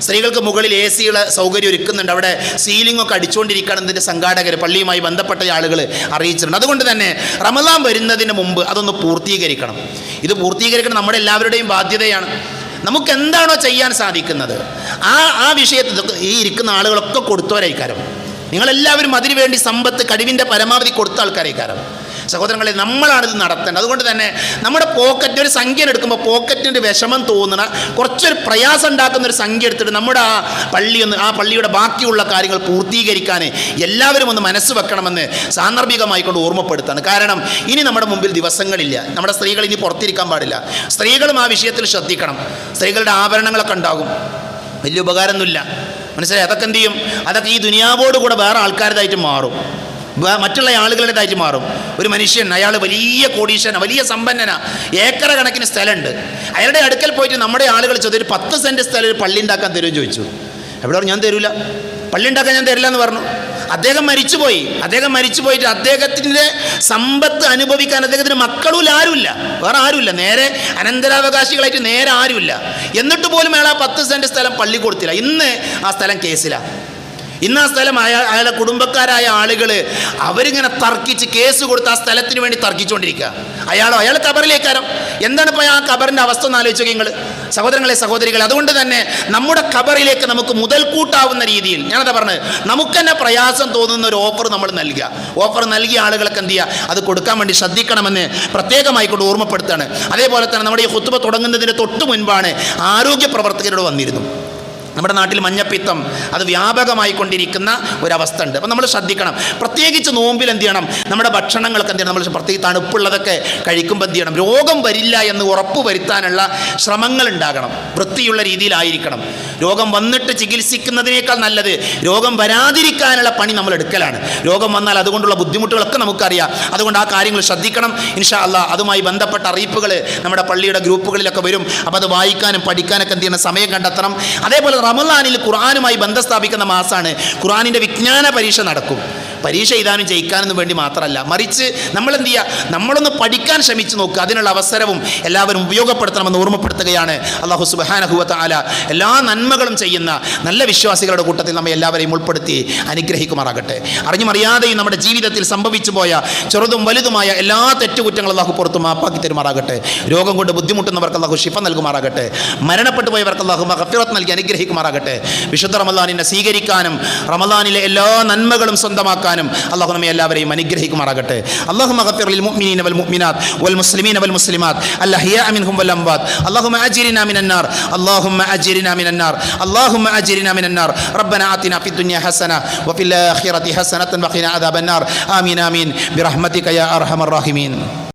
സ്ത്രീകൾക്ക് മുകളിൽ AC സൗകര്യം ഒരുക്കുന്നുണ്ട്. അവിടെ സീലിംഗൊക്കെ അടിച്ചുകൊണ്ടിരിക്കുകയാണ് ഇതിൻ്റെ സംഘാടകർ, പള്ളിയുമായി ബന്ധപ്പെട്ട ആളുകൾ അറിയിച്ചിട്ടുണ്ട്. അതുകൊണ്ട് തന്നെ റമദാൻ വരുന്നതിന് മുമ്പ് അതൊന്ന് പൂർത്തീകരിക്കണം. ഇത് പൂർത്തീകരിക്കണം നമ്മുടെ എല്ലാവരുടെയും ബാധ്യതയാണ്. നമുക്ക് എന്താണോ ചെയ്യാൻ സാധിക്കുന്നത് ആ വിഷയത്തിൽ ഈ ഇരിക്കുന്ന ആളുകളൊക്കെ കൊടുത്തവരായിക്കാരം. നിങ്ങളെല്ലാവരും അതിനുവേണ്ടി സമ്പത്ത് കഴിവിൻ്റെ പരമാവധി കൊടുത്ത ആൾക്കാരായിക്കാരം. സഹോദരങ്ങളെ, നമ്മളാണിത് നടത്തേണ്ടത്. അതുകൊണ്ട് തന്നെ നമ്മുടെ പോക്കറ്റ് ഒരു സംഖ്യ എടുക്കുമ്പോൾ പോക്കറ്റിൻ്റെ വിഷമം തോന്നുന്ന, കുറച്ചൊരു പ്രയാസം ഉണ്ടാക്കുന്ന ഒരു സംഖ്യ എടുത്തിട്ട് നമ്മുടെ ആ പള്ളിയുടെ ബാക്കിയുള്ള കാര്യങ്ങൾ പൂർത്തീകരിക്കാൻ എല്ലാവരും ഒന്ന് മനസ്സ് വെക്കണമെന്ന് സാന്ദർഭികമായിക്കൊണ്ട് ഓർമ്മപ്പെടുത്താണ്. കാരണം ഇനി നമ്മുടെ മുമ്പിൽ ദിവസങ്ങളില്ല. നമ്മുടെ സ്ത്രീകൾ ഇനി പുറത്തിരിക്കാൻ പാടില്ല. സ്ത്രീകളും ആ വിഷയത്തിൽ ശ്രദ്ധിക്കണം. സ്ത്രീകളുടെ ആഭരണങ്ങളൊക്കെ ഉണ്ടാകും, വലിയ ഉപകാരമൊന്നുമില്ല, മനസ്സിലായി? അതൊക്കെ എന്ത് ചെയ്യും, അതൊക്കെ ഈ ദുനിയാവോട് കൂടെ വേറെ ആൾക്കാരുടേതായിട്ട് മാറും, മറ്റുള്ള ആളുകളുടേതായിട്ട് മാറും. ഒരു മനുഷ്യൻ, അയാൾ വലിയ കോടീശ്വരനാണ്, വലിയ സമ്പന്നനാണ്, ഏക്കറ കണക്കിന് സ്ഥലമുണ്ട്. അയാളുടെ അടുക്കൽ പോയിട്ട് നമ്മുടെ ആളുകൾ ചോദിച്ചു, ഒരു 10 സെൻറ്റ് സ്ഥലം ഒരു പള്ളി ഉണ്ടാക്കാൻ തരുമെന്ന് ചോദിച്ചു. എവിടെ പറഞ്ഞു, ഞാൻ തരൂല, പള്ളി ഉണ്ടാക്കാൻ ഞാൻ തരില്ല എന്ന് പറഞ്ഞു. അദ്ദേഹം മരിച്ചുപോയി. അദ്ദേഹം മരിച്ചുപോയിട്ട് അദ്ദേഹത്തിൻ്റെ സമ്പത്ത് അനുഭവിക്കാൻ അദ്ദേഹത്തിന് മക്കളും ആരുമില്ല, വേറെ ആരുമില്ല, നേരെ അനന്തരാവകാശികളായിട്ട് നേരെ ആരുമില്ല. എന്നിട്ട് പോലും അയാൾ ആ 10 സെൻറ്റ് സ്ഥലം പള്ളി കൊടുത്തില്ല. ഇന്ന് ആ സ്ഥലം കേസിലാണ്. ഇന്ന് ആ സ്ഥലം അയാളുടെ കുടുംബക്കാരായ ആളുകൾ അവരിങ്ങനെ തർക്കിച്ച് കേസ് കൊടുത്ത് ആ സ്ഥലത്തിന് വേണ്ടി തർക്കിച്ചുകൊണ്ടിരിക്കുക. അയാൾ കബറിലേക്കാരം. എന്താണ് ഇപ്പോൾ ആ കബറിൻ്റെ അവസ്ഥ എന്ന് ആലോചിക്കുക നിങ്ങൾ, സഹോദരങ്ങളെ സഹോദരികളെ. അതുകൊണ്ട് തന്നെ നമ്മുടെ കബറിലേക്ക് നമുക്ക് മുതൽക്കൂട്ടാവുന്ന രീതിയിൽ, ഞാനതാ പറഞ്ഞത്, നമുക്ക് തന്നെ പ്രയാസം തോന്നുന്ന ഒരു ഓഫർ നമ്മൾ നൽകുക. ഓഫർ നൽകിയ ആളുകൾക്ക് എന്ത് ചെയ്യുക, അത് കൊടുക്കാൻ വേണ്ടി ശ്രദ്ധിക്കണമെന്ന് പ്രത്യേകമായിക്കൊണ്ട് ഓർമ്മപ്പെടുത്തുകയാണ്. അതേപോലെ തന്നെ നമ്മുടെ ഈ ഖുത്ബ തുടങ്ങുന്നതിന് തൊട്ട് മുൻപാണ് ആരോഗ്യ പ്രവർത്തകരോട് വന്നിരുന്നു. നമ്മുടെ നാട്ടിൽ മഞ്ഞപ്പിത്തം അത് വ്യാപകമായി കൊണ്ടിരിക്കുന്ന ഒരവസ്ഥ ഉണ്ട്. അപ്പോൾ നമ്മൾ ശ്രദ്ധിക്കണം. പ്രത്യേകിച്ച് നോമ്പിൽ എന്ത് ചെയ്യണം, നമ്മുടെ ഭക്ഷണങ്ങളൊക്കെ എന്ത് ചെയ്യണം, നമ്മൾ പ്രത്യേകിച്ച് തണുപ്പുള്ളതൊക്കെ കഴിക്കുമ്പോൾ എന്ത് ചെയ്യണം, രോഗം വരില്ല എന്ന് ഉറപ്പ് വരുത്താനുള്ള ശ്രമങ്ങൾ ഉണ്ടാകണം. വൃത്തിയുള്ള രീതിയിലായിരിക്കണം. രോഗം വന്നിട്ട് ചികിത്സിക്കുന്നതിനേക്കാൾ നല്ലത് രോഗം വരാതിരിക്കാനുള്ള പണി നമ്മൾ എടുക്കലാണ്. രോഗം വന്നാൽ അതുകൊണ്ടുള്ള ബുദ്ധിമുട്ടുകളൊക്കെ നമുക്കറിയാം. അതുകൊണ്ട് ആ കാര്യങ്ങൾ ശ്രദ്ധിക്കണം. ഇൻഷാ അല്ലാഹ് അതുമായി ബന്ധപ്പെട്ട അറിയിപ്പുകൾ നമ്മുടെ പള്ളിയുടെ ഗ്രൂപ്പുകളിലൊക്കെ വരും. അപ്പോൾ അത് വായിക്കാനും പഠിക്കാനൊക്കെ എന്ത് ചെയ്യണം, സമയം കണ്ടെത്തണം. അതേപോലെ റമദാനിൽ ഖുർആനുമായി ബന്ധം സ്ഥാപിക്കുന്ന മാസമാണ്. ഖുർആനിൻ്റെ വിജ്ഞാന പരീക്ഷ നടക്കും. പരീക്ഷ എഴുതാനും ജയിക്കാനും വേണ്ടി മാത്രമല്ല, മറിച്ച് നമ്മളെന്ത് ചെയ്യുക, നമ്മളൊന്ന് പഠിക്കാൻ ശ്രമിച്ചു നോക്കുക. അതിനുള്ള അവസരവും എല്ലാവരും ഉപയോഗപ്പെടുത്തണമെന്ന് ഓർമ്മപ്പെടുത്തുകയാണ്. അല്ലാഹു സുബ്ഹാനഹു വ തആല എല്ലാ നന്മകളും ചെയ്യുന്ന നല്ല വിശ്വാസികളുടെ കൂട്ടത്തിൽ നമ്മെ എല്ലാവരെയും ഉൾപ്പെടുത്തി അനുഗ്രഹിക്കുമാറാകട്ടെ. അറിഞ്ഞുമറിയാതെയും നമ്മുടെ ജീവിതത്തിൽ സംഭവിച്ചു പോയ ചെറുതും വലുതുമായ എല്ലാ തെറ്റുകുറ്റങ്ങളും അല്ലാഹു പുറത്തു മാപ്പാക്കി തരുമാറാകട്ടെ. രോഗം കൊണ്ട് ബുദ്ധിമുട്ടുന്നവർക്ക് അല്ലാഹു ശിഫ നൽകുമാറാകട്ടെ. മരണപ്പെട്ടു പോയവർക്ക് അല്ലാഹു മഗ്ഫിറത്ത് നൽകി അനുഗ്രഹിക്കുമാറാകട്ടെ. വിശുദ്ധ റമളാനിനെ സ്വീകരിക്കാനും റമളാനിലെ എല്ലാ നന്മകളും സ്വന്തമാക്കാനും അല്ലാഹു നമ്മെ എല്ലാവരെയും അനുഗ്രഹിക്കുമാറാകട്ടെ. അല്ലാഹുമ്മ ഗഫിർ ലിൽ മുഅ്മിനീന വൽ മുഅ്മിനാത്ത് വൽ മുസ്ലിമീന വൽ മുസ്ലിമാത്ത് അൽഅഹ്യാഅ മിൻഹും വൽ അംവാത്ത് അല്ലാഹുമ്മ അജിരിനാ മിനൻ നാർ അല്ലാഹുമ്മ അജിരിനാ മിനൻ നാർ അല്ലാഹുമ്മ അജിരിനാ മിനൻ നാർ റബ്ബനാ ആതിനാ ഫിദ് ദുനിയ ഹസന വഫിൽ ആഖിറതി ഹസനതൻ വഖിനാ അദാബൻ നാർ ആമീൻ ആമീൻ ബിറഹ്മതിക യാ അർഹമർ റഹീമീൻ.